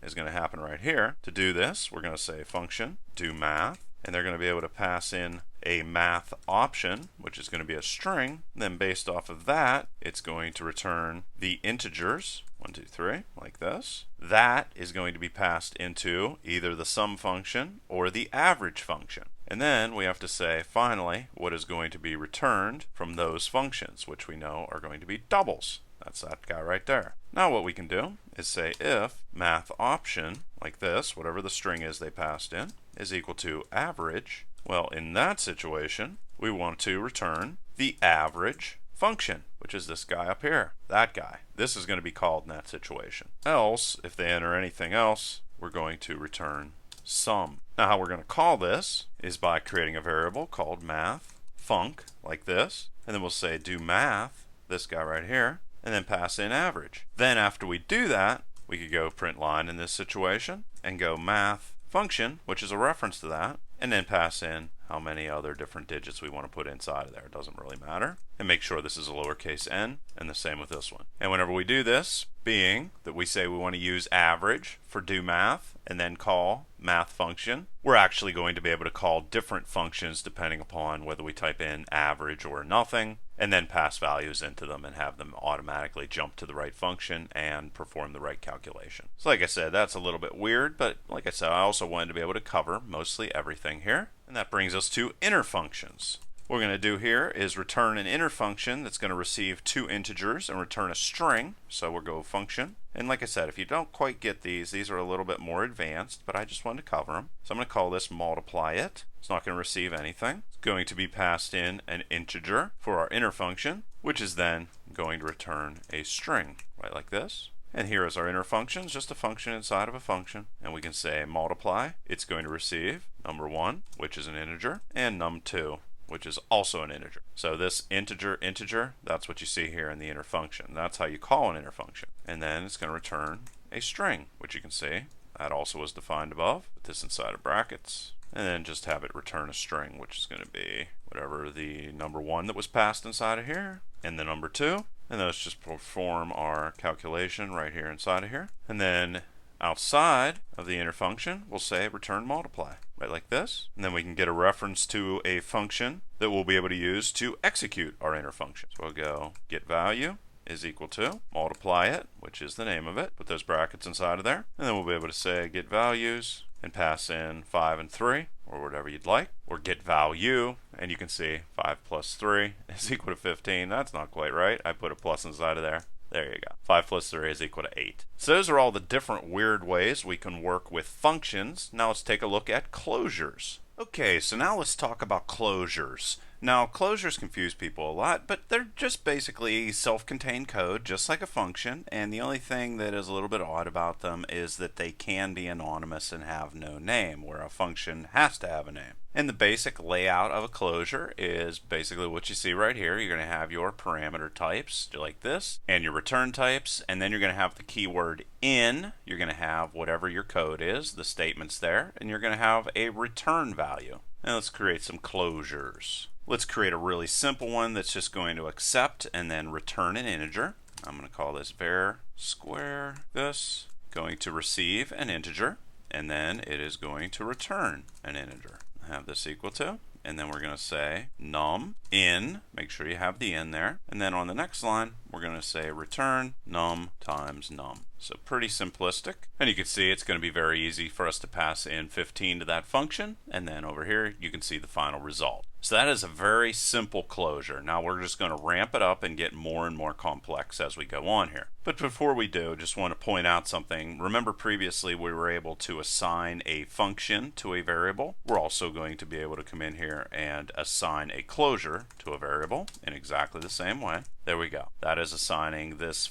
is going to happen right here. To do this, we're going to say function do math, and they're going to be able to pass in a math option, which is going to be a string. And then based off of that, it's going to return the integers, 1, 2, 3, like this. That is going to be passed into either the sum function or the average function. And then we have to say, finally, what is going to be returned from those functions, which we know are going to be doubles. That's that guy right there. Now what we can do is say if math option, like this, whatever the string is they passed in, is equal to average. Well, in that situation, we want to return the average function, which is this guy up here, that guy. This is going to be called in that situation. Else, if they enter anything else, we're going to return sum. Now how we're going to call this is by creating a variable called math func, like this, and then we'll say do math, this guy right here, and then pass in average. Then after we do that, we could go print line in this situation and go math function, which is a reference to that, and then pass in how many other different digits we want to put inside of there. It doesn't really matter. And make sure this is a lowercase n, and the same with this one. And whenever we do this, being that we say we want to use average for do math and then call math function, we're actually going to be able to call different functions depending upon whether we type in average or nothing. and then pass values into them and have them automatically jump to the right function and perform the right calculation. So like I said, that's a little bit weird, but like I said, I also wanted to be able to cover mostly everything here. And that brings us to inner functions. What we're going to do here is return an inner function that's going to receive 2 integers and return a string. So we'll go function. And like I said, if you don't quite get these are a little bit more advanced, but I just wanted to cover them. So I'm going to call this multiply it. It's not going to receive anything. It's going to be passed in an integer for our inner function, which is then going to return a string, right like this. And here is our inner function, just a function inside of a function. And we can say multiply. It's going to receive number1, which is an integer, and num2, which is also an integer. So this integer, that's what you see here in the inner function. That's how you call an inner function. And then it's going to return a string, which you can see that also was defined above. Put this inside of brackets, and then just have it return a string, which is going to be whatever the number1 that was passed inside of here, and the number2. And then let's just perform our calculation right here inside of here. And then outside of the inner function, we'll say return multiply, right like this. And then we can get a reference to a function that we'll be able to use to execute our inner function. So we'll go get value is equal to multiply it, which is the name of it. Put those brackets inside of there. And then we'll be able to say get values and pass in 5 and 3, or whatever you'd like, or get value, and you can see 5 plus 3 is equal to 15. That's not quite right. I put a plus inside of there. There you go. 5 plus 3 is equal to 8. So those are all the different weird ways we can work with functions. Now let's take a look at closures. Okay, so now let's talk about closures. Now, closures confuse people a lot, but they're just basically self-contained code, just like a function, and the only thing that is a little bit odd about them is that they can be anonymous and have no name, where a function has to have a name. And the basic layout of a closure is basically what you see right here. You're going to have your parameter types, like this, and your return types, and then you're going to have the keyword in. You're going to have whatever your code is, the statements there, and you're going to have a return value. Now let's create some closures. Let's create a really simple one that's just going to accept and then return an integer. I'm going to call this var square this, going to receive an integer, and then it is going to return an integer. Have this equal to, and then we're going to say num in, make sure you have the in there, and then on the next line we're going to say return num times num. So pretty simplistic, and you can see it's going to be very easy for us to pass in 15 to that function, and then over here you can see the final result. So that is a very simple closure. Now we're just going to ramp it up and get more and more complex as we go on here. But before we do, just want to point out something. Remember previously we were able to assign a function to a variable. We're also going to be able to come in here and assign a closure to a variable in exactly the same way. There we go. That is assigning this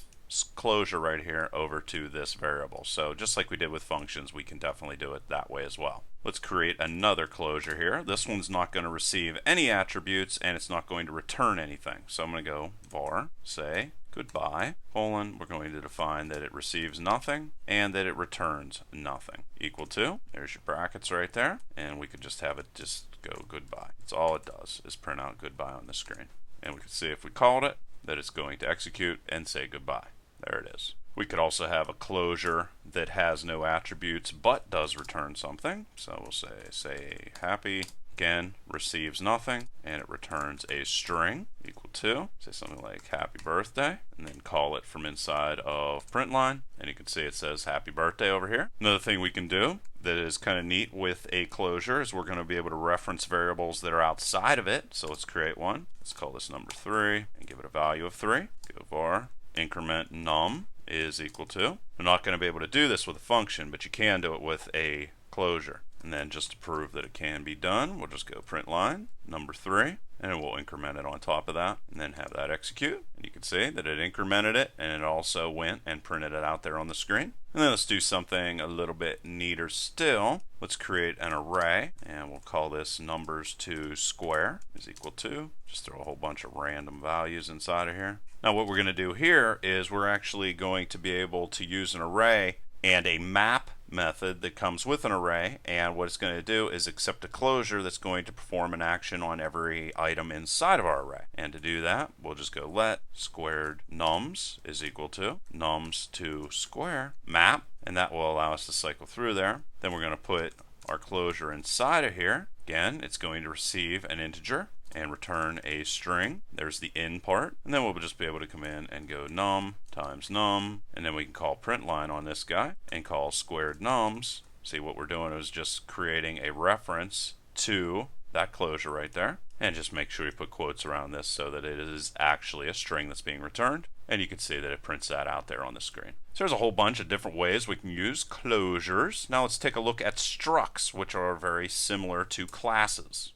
closure right here over to this variable. So just like we did with functions, we can definitely do it that way as well. Let's create another closure here. This one's not going to receive any attributes and it's not going to return anything. So I'm going to go var say goodbye colon. We're going to define that it receives nothing and that it returns nothing. Equal to, there's your brackets right there, and we could just have it just go goodbye. That's all it does, is print out goodbye on the screen. And we can see if we called it that it's going to execute and say goodbye. There it is. We could also have a closure that has no attributes but does return something. So we'll say happy, again, receives nothing, and it returns a string equal to, say something like happy birthday, and then call it from inside of print line, and you can see it says happy birthday over here. Another thing we can do that is kind of neat with a closure is we're going to be able to reference variables that are outside of it. So let's create one. Let's call this number 3 and give it a value of 3. Go var increment num is equal to. We're not going to be able to do this with a function, but you can do it with a closure. And then just to prove that it can be done, we'll just go print line number 3, and we'll increment it on top of that, and then have that execute. And you can see that it incremented it, and it also went and printed it out there on the screen. And then let's do something a little bit neater still. Let's create an array, and we'll call this numbers to square is equal to. Just throw a whole bunch of random values inside of here. Now what we're going to do here is we're actually going to be able to use an array and a map method that comes with an array, and what it's going to do is accept a closure that's going to perform an action on every item inside of our array. And to do that, we'll just go let squared nums is equal to nums to square map, and that will allow us to cycle through there. Then we're going to put our closure inside of here, again, it's going to receive an integer and return a string. There's the in part, and then we'll just be able to come in and go num times num, and then we can call print line on this guy and call squared nums. See, what we're doing is just creating a reference to that closure right there, and just make sure you put quotes around this so that it is actually a string that's being returned, and you can see that it prints that out there on the screen. So there's a whole bunch of different ways we can use closures. Now let's take a look at structs, which are very similar to classes.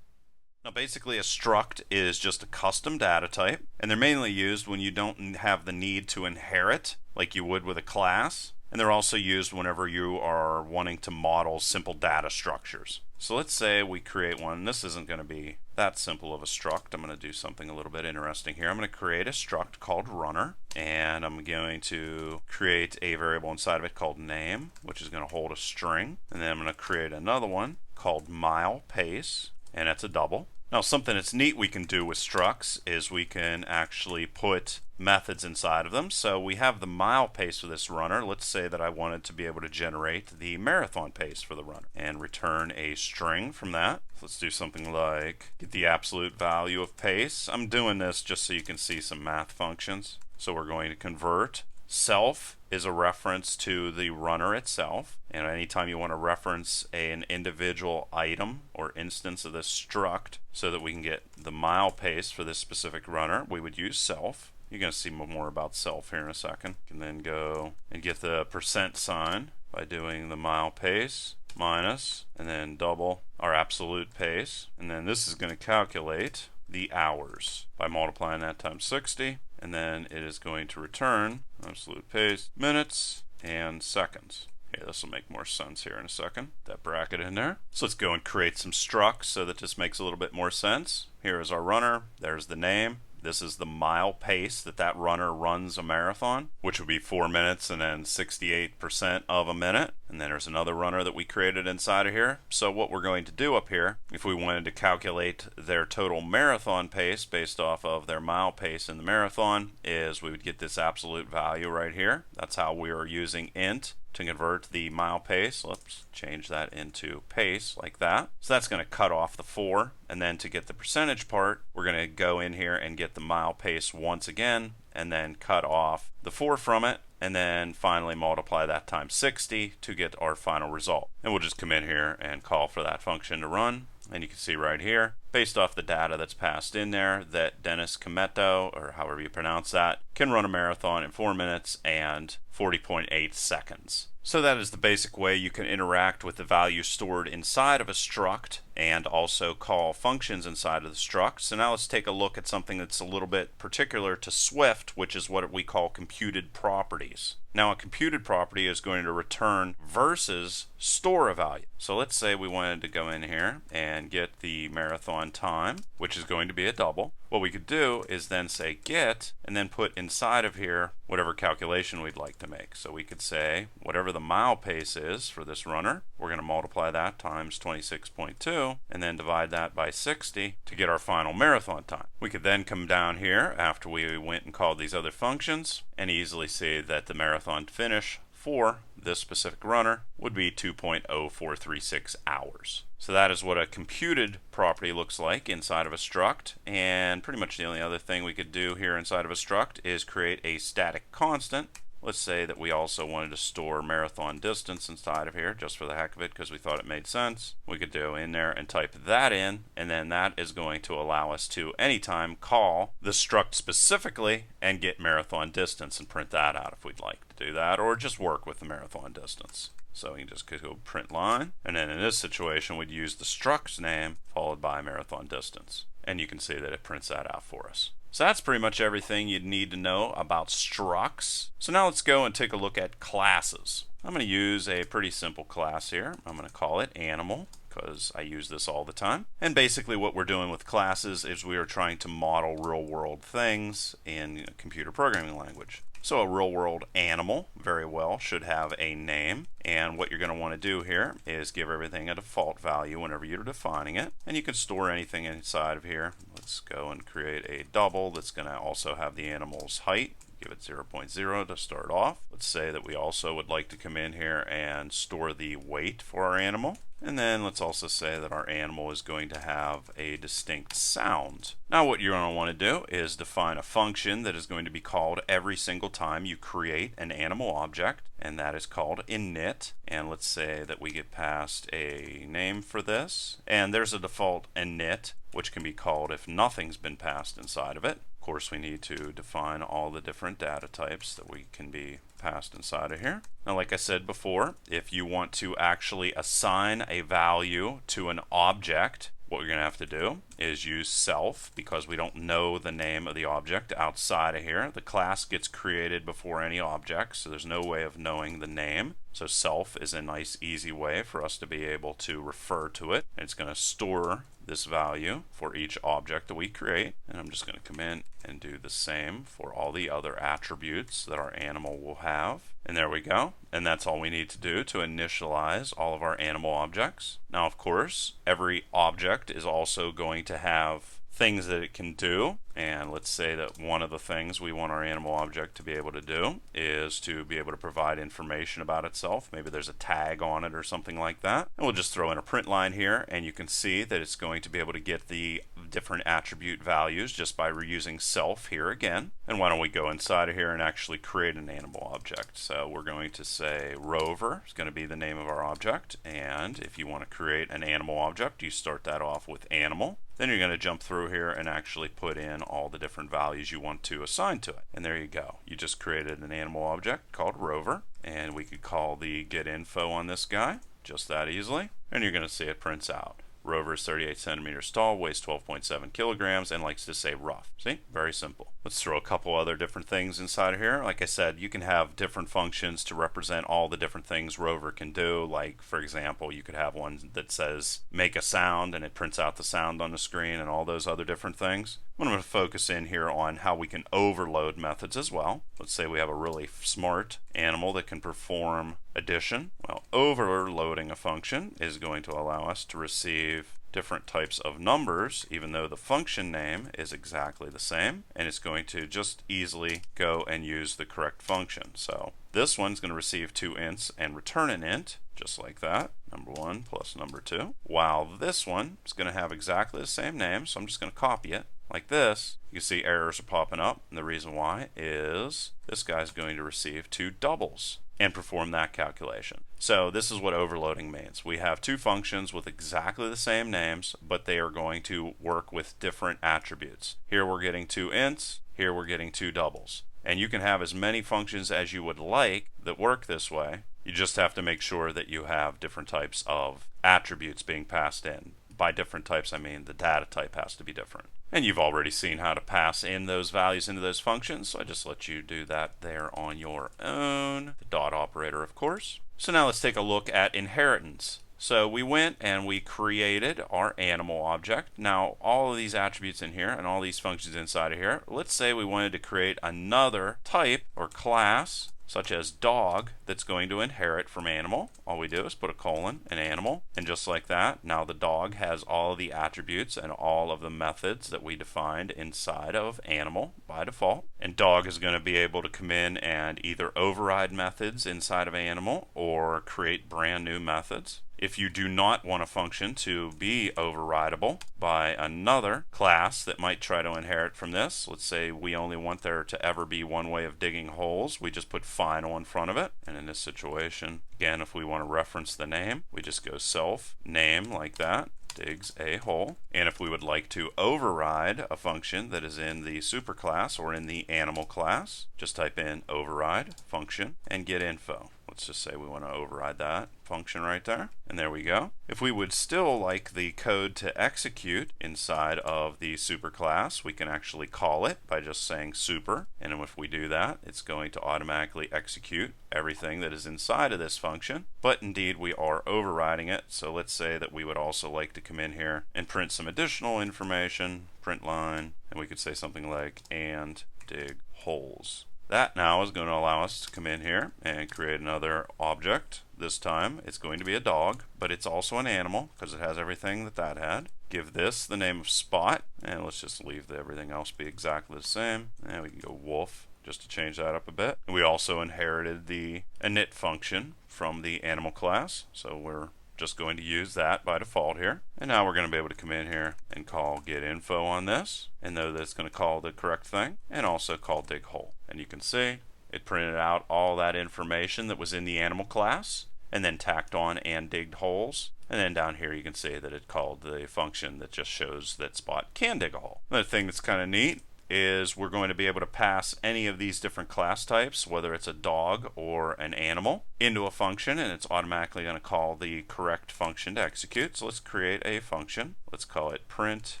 Now basically a struct is just a custom data type, and they're mainly used when you don't have the need to inherit like you would with a class, and they're also used whenever you are wanting to model simple data structures. So let's say we create one. This isn't going to be that simple of a struct. I'm going to do something a little bit interesting here. I'm going to create a struct called runner, and I'm going to create a variable inside of it called name, which is going to hold a string, and then I'm going to create another one called mile pace, and it's a double. Now something that's neat we can do with structs is we can actually put methods inside of them. So we have the mile pace for this runner. Let's say that I wanted to be able to generate the marathon pace for the runner and return a string from that. So let's do something like get the absolute value of pace. I'm doing this just so you can see some math functions. So we're going to convert. Self is a reference to the runner itself, and anytime you want to reference an individual item or instance of this struct so that we can get the mile pace for this specific runner, we would use self. You're going to see more about self here in a second. You can then go and get the percent sign by doing the mile pace minus and then double our absolute pace, and then this is going to calculate the hours by multiplying that times 60, and then it is going to return absolute pace, minutes, and seconds. Okay, this will make more sense here in a second. That bracket in there. So let's go and create some structs so that this makes a little bit more sense. Here is our runner. There's the name. This is the mile pace that runner runs a marathon, which would be 4 minutes and then 68% of a minute. And then there's another runner that we created inside of here. So what we're going to do up here, if we wanted to calculate their total marathon pace based off of their mile pace in the marathon, is we would get this absolute value right here. That's how we are using int to convert the mile pace. Let's change that into pace like that. So that's going to cut off the 4, and then to get the percentage part, we're going to go in here and get the mile pace once again, and then cut off the 4 from it, and then finally multiply that times 60 to get our final result. And we'll just come in here and call for that function to run. And you can see right here, based off the data that's passed in there, that Dennis Cometto, or however you pronounce that, can run a marathon in 4 minutes and 40.8 seconds. So that is the basic way you can interact with the value stored inside of a struct and also call functions inside of the struct. So now let's take a look at something that's a little bit particular to Swift, which is what we call computed properties. Now a computed property is going to return versus store a value. So let's say we wanted to go in here and get the marathon time, which is going to be a double. What we could do is then say get, and then put inside of here whatever calculation we'd like to make. So we could say whatever the mile pace is for this runner, we're going to multiply that times 26.2 and then divide that by 60 to get our final marathon time. We could then come down here after we went and called these other functions and easily see that the marathon finish for this specific runner would be 2.0436 hours. So that is what a computed property looks like inside of a struct, and pretty much the only other thing we could do here inside of a struct is create a static constant. Let's say that we also wanted to store marathon distance inside of here just for the heck of it because we thought it made sense. We could go in there and type that in, and then that is going to allow us to anytime call the struct specifically and get marathon distance and print that out if we'd like to do that, or just work with the marathon distance. So we can just go print line, and then in this situation we'd use the struct's name followed by marathon distance, and you can see that it prints that out for us. So that's pretty much everything you'd need to know about structs. So now let's go and take a look at classes. I'm going to use a pretty simple class here. I'm going to call it animal because I use this all the time. And basically what we're doing with classes is we are trying to model real-world things in computer programming language. So a real-world animal, very well, should have a name. And what you're going to want to do here is give everything a default value whenever you're defining it. And you can store anything inside of here. Let's go and create a double that's going to also have the animal's height. give it 0.0 to start off. Let's say that we also would like to come in here and store the weight for our animal. And then let's also say that our animal is going to have a distinct sound. Now what you're going to want to do is define a function that is going to be called every single time you create an animal object, and that is called Init. And let's say that we get past a name for this, and there's a default Init, which can be called if nothing's been passed inside of it. Of course, we need to define all the different data types that we can be passed inside of here. Now, like I said before, if you want to actually assign a value to an object, what you're going to have to do is use self, because we don't know the name of the object outside of here. The class gets created before any object, so there's no way of knowing the name. So self is a nice, easy way for us to be able to refer to it. And it's going to store this value for each object that we create. And I'm just going to come in and do the same for all the other attributes that our animal will have. And there we go. And that's all we need to do to initialize all of our animal objects. Now, of course, every object is also going to have things that it can do. And let's say that one of the things we want our animal object to be able to do is to be able to provide information about itself. Maybe there's a tag on it or something like that. And we'll just throw in a print line here, and you can see that it's going to be able to get the different attribute values just by reusing self here again. And why don't we go inside of here and actually create an animal object. So we're going to say Rover is going to be the name of our object. And if you want to create an animal object, you start that off with animal. Then you're going to jump through here and actually put in all the different values you want to assign to it. And there you go. You just created an animal object called Rover. And we could call the get info on this guy just that easily. And you're going to see it prints out. Rover is 38 centimeters tall, weighs 12.7 kilograms, and likes to say rough. See? Very simple. Let's throw a couple other different things inside of here. Like I said, you can have different functions to represent all the different things Rover can do. Like, for example, you could have one that says make a sound, and it prints out the sound on the screen, and all those other different things. I'm going to focus in here on how we can overload methods as well. Let's say we have a really smart animal that can perform addition. Well, overloading a function is going to allow us to receive different types of numbers, even though the function name is exactly the same, and it's going to just easily go and use the correct function. So this one's going to receive 2 ints and return an int, just like that, number 1 plus number 2, while this one is going to have exactly the same name, so I'm just going to copy it like this. You can see errors are popping up, and the reason why is this guy's going to receive 2 doubles and perform that calculation. So this is what overloading means. We have 2 functions with exactly the same names, but they are going to work with different attributes. Here we're getting 2 ints, here we're getting 2 doubles. And you can have as many functions as you would like that work this way. You just have to make sure that you have different types of attributes being passed in. By different types, I mean the data type has to be different. And you've already seen how to pass in those values into those functions, so I just let you do that there on your own. The dot operator, of course. So now let's take a look at inheritance. So we went and we created our animal object. Now all of these attributes in here and all these functions inside of here, let's say we wanted to create another type or class such as dog that's going to inherit from animal. All we do is put a colon and animal, and just like that, now the dog has all of the attributes and all of the methods that we defined inside of animal by default. And dog is going to be able to come in and either override methods inside of animal or create brand new methods. If you do not want a function to be overridable by another class that might try to inherit from this, let's say we only want there to ever be one way of digging holes, we just put final in front of it. And in this situation, again, if we want to reference the name, we just go self name like that, digs a hole. And if we would like to override a function that is in the superclass or in the animal class, just type in override function and get info. Let's just say we want to override that function right there. And there we go. If we would still like the code to execute inside of the superclass, we can actually call it by just saying super. And if we do that, it's going to automatically execute everything that is inside of this function. But indeed, we are overriding it. So let's say that we would also like to come in here and print some additional information, print line, and we could say something like and dig holes. That now is going to allow us to come in here and create another object. This time it's going to be a dog, but it's also an animal because it has everything that that had. Give this the name of Spot, and let's just leave everything else be exactly the same. And we can go wolf just to change that up a bit. And we also inherited the init function from the animal class, so we're just going to use that by default here. And now we're going to be able to come in here and call getInfo on this, and know that it's going to call the correct thing, and also call digHole. And you can see it printed out all that information that was in the animal class, and then tacked on and digged holes. And then down here you can see that it called the function that just shows that Spot can dig a hole. Another thing that's kind of neat is we're going to be able to pass any of these different class types, whether it's a dog or an animal, into a function, and it's automatically going to call the correct function to execute. So let's create a function. Let's call it print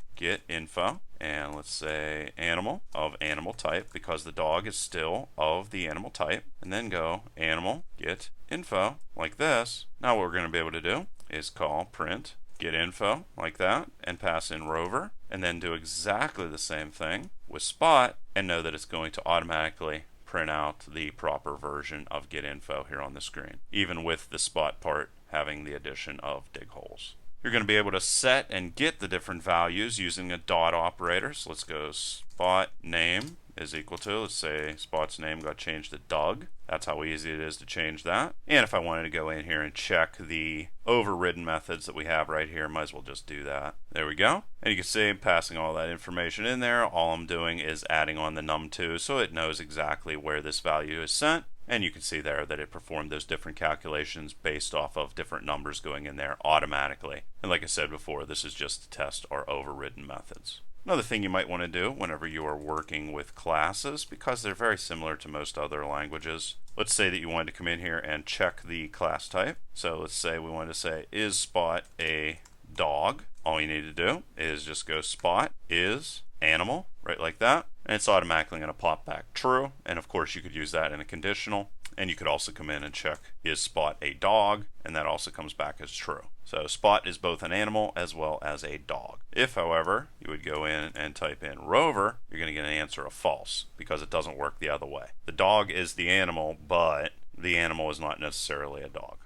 getInfo, and let's say animal of animal type, because the dog is still of the animal type, and then go animal getInfo like this. Now what we're going to be able to do is call print getInfo like that, and pass in rover, and then do exactly the same thing with Spot, and know that it's going to automatically print out the proper version of getInfo here on the screen, even with the Spot part having the addition of dig holes. You're going to be able to set and get the different values using a dot operator. So let's go Spot name is equal to, let's say Spot's name got changed to Doug. That's how easy it is to change that. And if I wanted to go in here and check the overridden methods that we have right here, might as well just do that. There we go. And you can see I'm passing all that information in there. All I'm doing is adding on the num2 so it knows exactly where this value is sent. And you can see there that it performed those different calculations based off of different numbers going in there automatically. And like I said before, this is just to test our overridden methods. Another thing you might want to do whenever you are working with classes, because they're very similar to most other languages, let's say that you wanted to come in here and check the class type. So let's say we wanted to say, is Spot a dog? All you need to do is just go Spot is animal, right like that, and it's automatically going to pop back true. And of course you could use that in a conditional, and you could also come in and check, is Spot a dog? And that also comes back as true. So Spot is both an animal as well as a dog. If, however, you would go in and type in rover, you're going to get an answer of false, because it doesn't work the other way. The dog is the animal, but the animal is not necessarily a dog.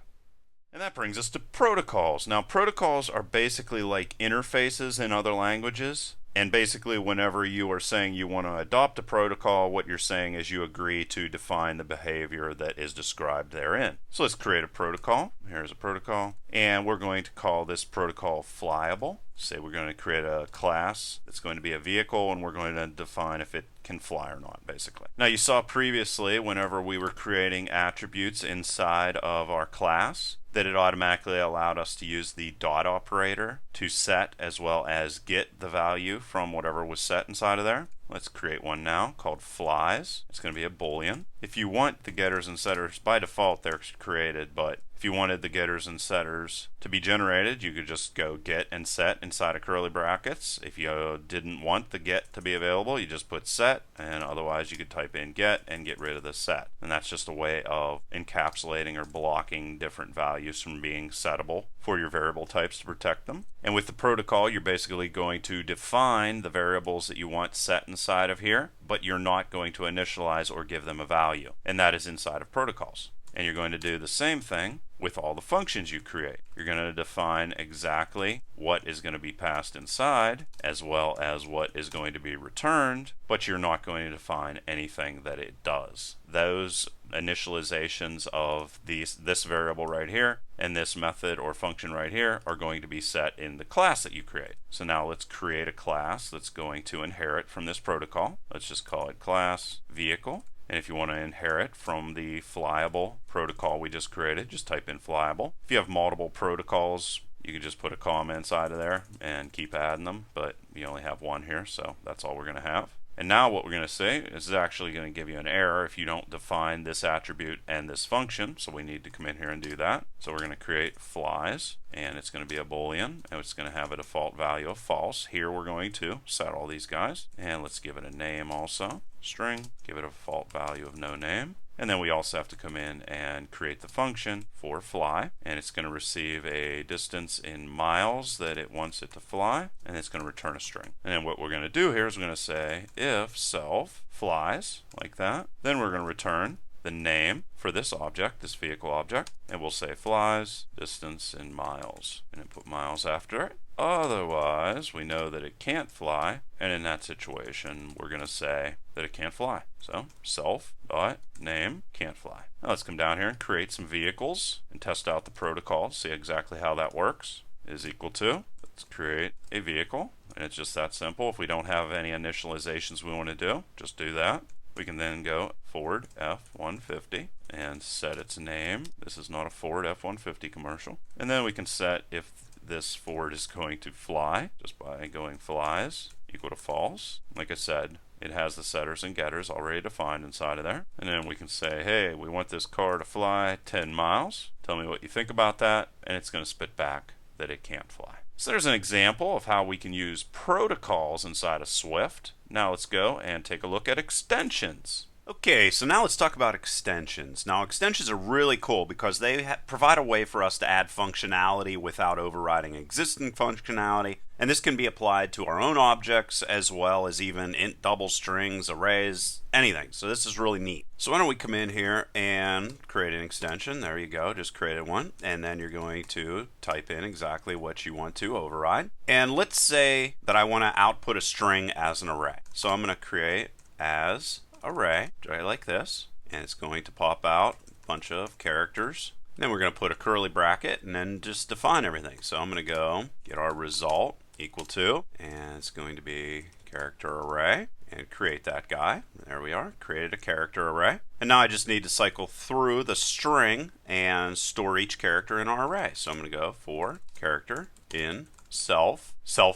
And that brings us to protocols. Now, protocols are basically like interfaces in other languages. And basically, whenever you are saying you want to adopt a protocol, what you're saying is you agree to define the behavior that is described therein. So let's create a protocol. Here's a protocol. And we're going to call this protocol flyable. Say we're going to create a class that's going to be a vehicle, and we're going to define if it can fly or not, basically. Now, you saw previously, whenever we were creating attributes inside of our class, that it automatically allowed us to use the dot operator to set as well as get the value from whatever was set inside of there. Let's create one now called flies. It's going to be a boolean. If you want the getters and setters, by default they're created, but if you wanted the getters and setters to be generated, you could just go get and set inside of curly brackets. If you didn't want the get to be available, you just put set, and otherwise you could type in get and get rid of the set. And that's just a way of encapsulating or blocking different values from being settable for your variable types to protect them. And with the protocol, you're basically going to define the variables that you want set inside of here, but you're not going to initialize or give them a value. And that is inside of protocols. And you're going to do the same thing with all the functions you create. You're going to define exactly what is going to be passed inside as well as what is going to be returned, but you're not going to define anything that it does. Those initializations of this variable right here and this method or function right here are going to be set in the class that you create. So now let's create a class that's going to inherit from this protocol. Let's just call it class vehicle. And if you want to inherit from the flyable protocol we just created, just type in flyable. If you have multiple protocols, you can just put a comma inside of there and keep adding them, but we only have one here, so that's all we're going to have. And now what we're going to say is actually going to give you an error if you don't define this attribute and this function, so we need to come in here and do that. So we're going to create flies, and it's going to be a boolean, and it's going to have a default value of false. Here we're going to set all these guys, and let's give it a name also. String, give it a default value of no name. And then we also have to come in and create the function for fly, and it's going to receive a distance in miles that it wants it to fly, and it's going to return a string. And then what we're going to do here is we're going to say if self flies, like that, then we're going to return the name for this object, this vehicle object, and we'll say flies distance in miles, and then put miles after it. Otherwise, we know that it can't fly, and in that situation, we're going to say that it can't fly. So self.name can't fly. Now let's come down here and create some vehicles and test out the protocol, see exactly how that works. Is equal to, let's create a vehicle, and it's just that simple. If we don't have any initializations we want to do, just do that. We can then go Ford F-150 and set its name. This is not a Ford F-150 commercial. And then we can set if this Ford is going to fly just by going flies equal to false. Like I said, it has the setters and getters already defined inside of there. And then we can say, hey, we want this car to fly 10 miles. Tell me what you think about that. And it's going to spit back that it can't fly. So there's an example of how we can use protocols inside of Swift. Now let's go and take a look at extensions. Okay, so now let's talk about extensions. Now, extensions are really cool because they provide a way for us to add functionality without overriding existing functionality, and this can be applied to our own objects as well as even int double strings, arrays, anything. So this is really neat. So why don't we come in here and create an extension. There you go, just created one, and then you're going to type in exactly what you want to override. And let's say that I want to output a string as an array. So I'm going to create as array, right like this, and it's going to pop out a bunch of characters. Then we're going to put a curly bracket and then just define everything. So I'm going to go get our result equal to, and it's going to be character array, and create that guy. There we are, created a character array. And now I just need to cycle through the string and store each character in our array. So I'm going to go for character in self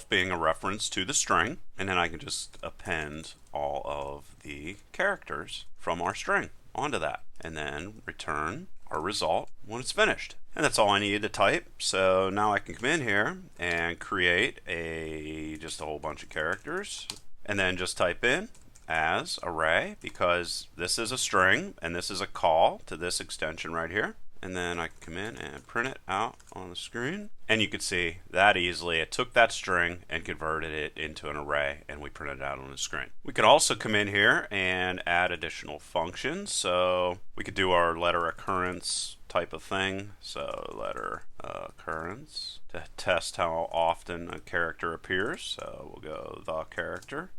being a reference to the string, and then I can just append all of the characters from our string onto that, and then return our result when it's finished. And that's all I needed to type. So now I can come in here and create just a whole bunch of characters, and then just type in as array, because this is a string and this is a call to this extension right here. And then I can come in and print it out on the screen. And you can see that easily it took that string and converted it into an array, and we printed it out on the screen. We could also come in here and add additional functions. So we could do our letter occurrence type of thing. So letter occurrence to test how often a character appears. So we'll go the character,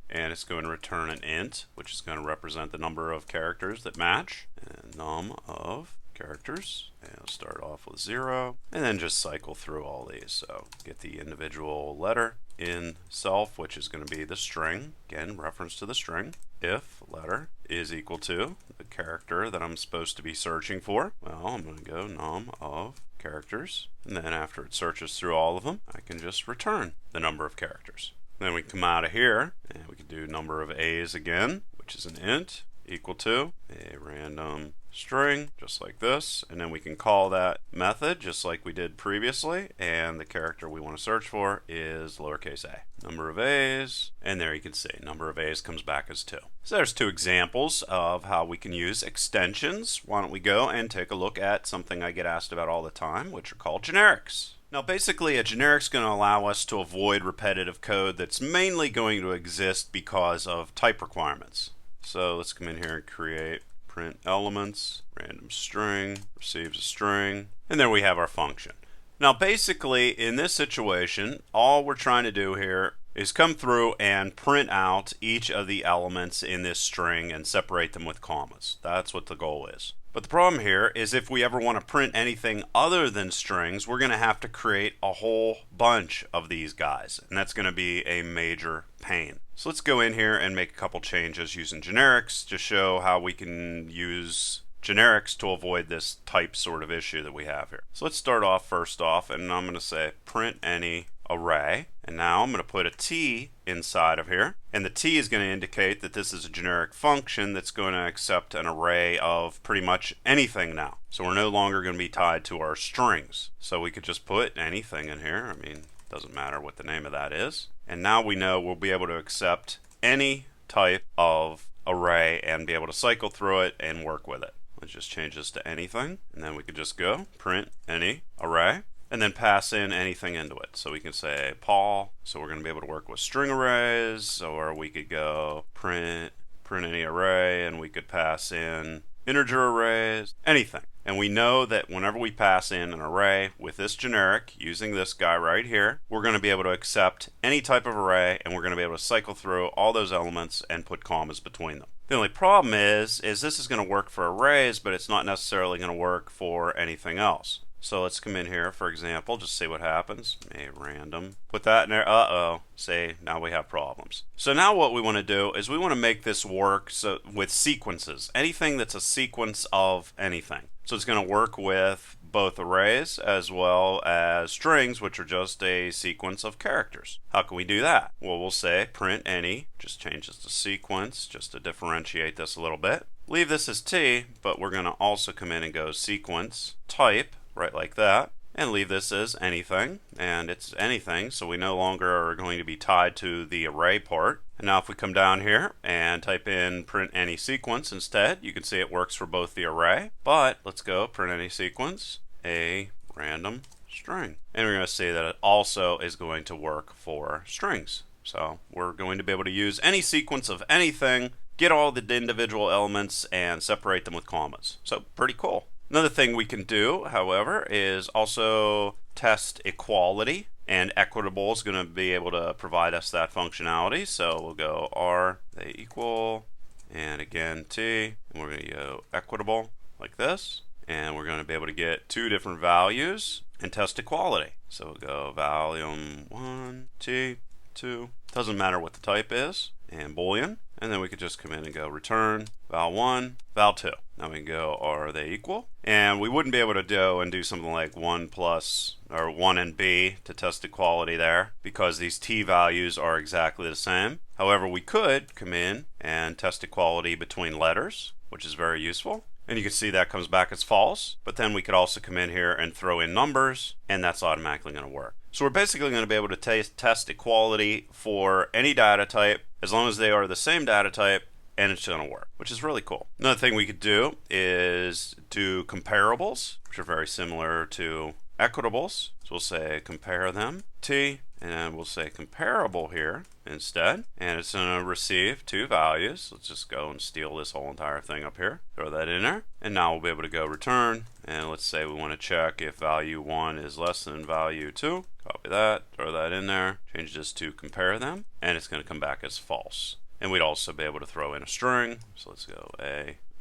and it's going to return an int, which is going to represent the number of characters that match, and num of characters, and I'll start off with 0, and then just cycle through all these. So get the individual letter in self, which is going to be the string, again reference to the string. If letter is equal to the character that I'm supposed to be searching for, well, I'm going to go num of characters, and then after it searches through all of them, I can just return the number of characters. Then we come out of here and we can do number of A's again, which is an int equal to a random string, just like this, and then we can call that method just like we did previously, and the character we want to search for is lowercase a. Number of A's, and there you can see number of A's comes back as 2. So there's 2 examples of how we can use extensions. Why don't we go and take a look at something I get asked about all the time, which are called generics. Now basically a generic is going to allow us to avoid repetitive code that's mainly going to exist because of type requirements. So let's come in here and create print elements, random string, receives a string, and there we have our function. Now basically in this situation, all we're trying to do here is come through and print out each of the elements in this string and separate them with commas. That's what the goal is. But the problem here is if we ever want to print anything other than strings, we're going to have to create a whole bunch of these guys, and that's going to be a major pain. So let's go in here and make a couple changes using generics to show how we can use generics to avoid this type sort of issue that we have here. So let's start off first off, and I'm going to say print any array, and now I'm going to put a T inside of here, and the T is going to indicate that this is a generic function that's going to accept an array of pretty much anything now. So we're no longer going to be tied to our strings. So we could just put anything in here. I mean, it doesn't matter what the name of that is. And now we know we'll be able to accept any type of array and be able to cycle through it and work with it. Let's just change this to anything, and then we could just go print any array and then pass in anything into it. So we can say Paul, so we're going to be able to work with string arrays, or we could go print any array, and we could pass in integer arrays, anything. And we know that whenever we pass in an array with this generic using this guy right here, we're going to be able to accept any type of array, and we're going to be able to cycle through all those elements and put commas between them. The only problem is this is going to work for arrays, but it's not necessarily going to work for anything else. So let's come in here, for example, just see what happens. A random. Put that in there. Uh-oh. Say, now we have problems. So now what we want to do is we want to make this work with sequences. Anything that's a sequence of anything. So it's going to work with both arrays as well as strings, which are just a sequence of characters. How can we do that? Well, we'll say print any. Just change this to sequence just to differentiate this a little bit. Leave this as T, but we're going to also come in and go sequence type. Right like that, and leave this as anything, and it's anything, so we no longer are going to be tied to the array part. And now if we come down here and type in print any sequence instead, you can see it works for both the array, but let's go print any sequence, a random string. And we're going to see that it also is going to work for strings. So we're going to be able to use any sequence of anything, get all the individual elements, and separate them with commas. So pretty cool. Another thing we can do, however, is also test equality, and equitable is going to be able to provide us that functionality. So we'll go R, they equal, and again T, and we're going to go equitable like this, and we're going to be able to get two different values and test equality. So we'll go volume 1, T, 2, doesn't matter what the type is, and Boolean, and then we could just come in and go return val1, val2. Now we can go are they equal, and we wouldn't be able to do something like 1 plus or 1 and b to test equality there because these t values are exactly the same. However, we could come in and test equality between letters, which is very useful. And you can see that comes back as false, but then we could also come in here and throw in numbers, and that's automatically going to work. So we're basically going to be able to test equality for any data type as long as they are the same data type, and it's going to work, which is really cool. Another thing we could do is do comparables, which are very similar to equitables. So we'll say compare them, T, and we'll say comparable here instead, and it's going to receive two values. Let's just go and steal this whole entire thing up here, throw that in there, and now we'll be able to go return, and let's say we want to check if value 1 is less than value 2. Copy that, throw that in there, change this to compare them, and it's going to come back as false. And we'd also be able to throw in a string, so let's go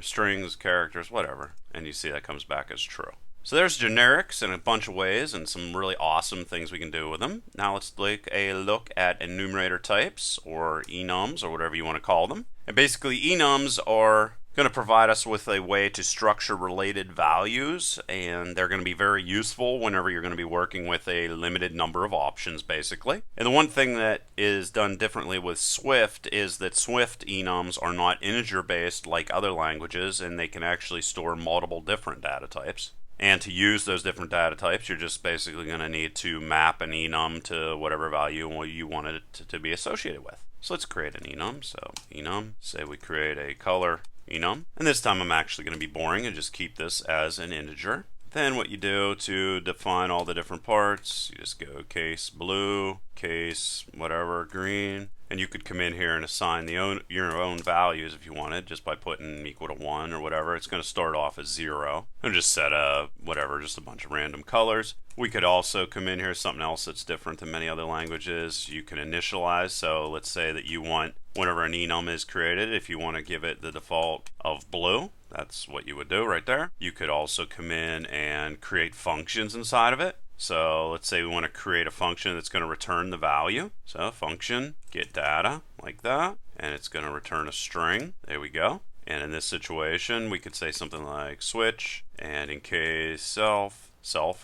strings, characters, whatever, and you see that comes back as true. So there's generics in a bunch of ways and some really awesome things we can do with them. Now let's take a look at enumerator types, or enums, or whatever you want to call them. And basically enums are going to provide us with a way to structure related values, and they're going to be very useful whenever you're going to be working with a limited number of options, basically. And the one thing that is done differently with Swift is that Swift enums are not integer based like other languages, and they can actually store multiple different data types. And to use those different data types, you're just basically going to need to map an enum to whatever value you want it to be associated with. So let's create an enum. So enum, say we create a color enum, and this time I'm actually going to be boring and just keep this as an integer. Then what you do to define all the different parts, you just go case blue, case whatever green, and you could come in here and assign your own values if you wanted, just by putting equal to 1 or whatever. It's going to start off as 0 and just set a whatever, just a bunch of random colors. We could also come in here, something else that's different than many other languages. You can initialize. So let's say that you want, whenever an enum is created, if you want to give it the default of blue, that's what you would do right there. You could also come in and create functions inside of it. So let's say we want to create a function that's going to return the value. So function get data like that, and it's going to return a string. There we go. And in this situation, we could say something like switch, and in case self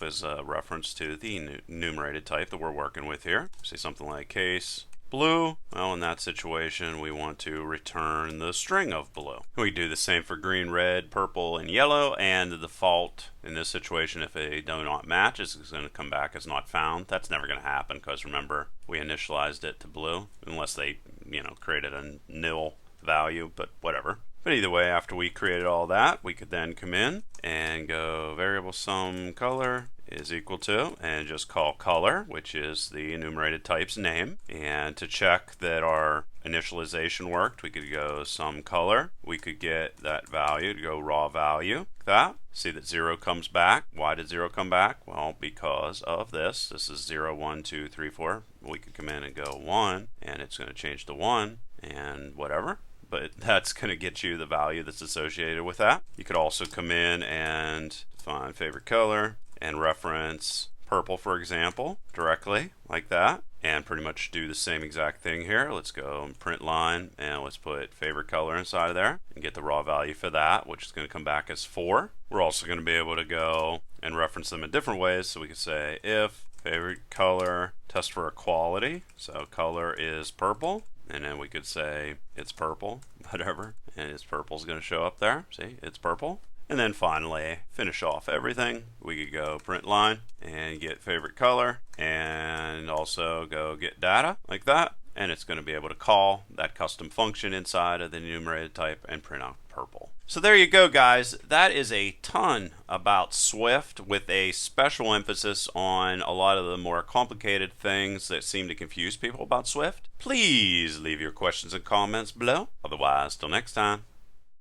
is a reference to the enumerated type that we're working with here. Say something like case blue. Well, in that situation, we want to return the string of blue. We do the same for green, red, purple, and yellow, and the default in this situation, if they do not match, is going to come back as not found. That's never going to happen because remember, we initialized it to blue, unless they, created a nil value, but whatever. But either way, after we created all that, we could then come in and go variable sum color is equal to, and just call color, which is the enumerated type's name. And to check that our initialization worked, we could go sum color. We could get that value to go raw value, like that. See that 0 comes back. Why did 0 come back? Well, because of this. This is 0, 1, 2, 3, 4. We could come in and go 1, and it's going to change to 1, and whatever. But that's going to get you the value that's associated with that. You could also come in and define favorite color and reference purple, for example, directly like that, and pretty much do the same exact thing here. Let's go and print line, and let's put favorite color inside of there and get the raw value for that, which is going to come back as 4. We're also going to be able to go and reference them in different ways. So we could say if favorite color, test for equality, so color is purple, and then we could say it's purple, whatever, and it's purple is going to show up there. See, it's purple. And then finally, finish off everything. We could go print line and get favorite color, and also go get data like that. And it's going to be able to call that custom function inside of the enumerated type and print out purple. So there you go, guys. That is a ton about Swift, with a special emphasis on a lot of the more complicated things that seem to confuse people about Swift. Please leave your questions and comments below. Otherwise, till next time.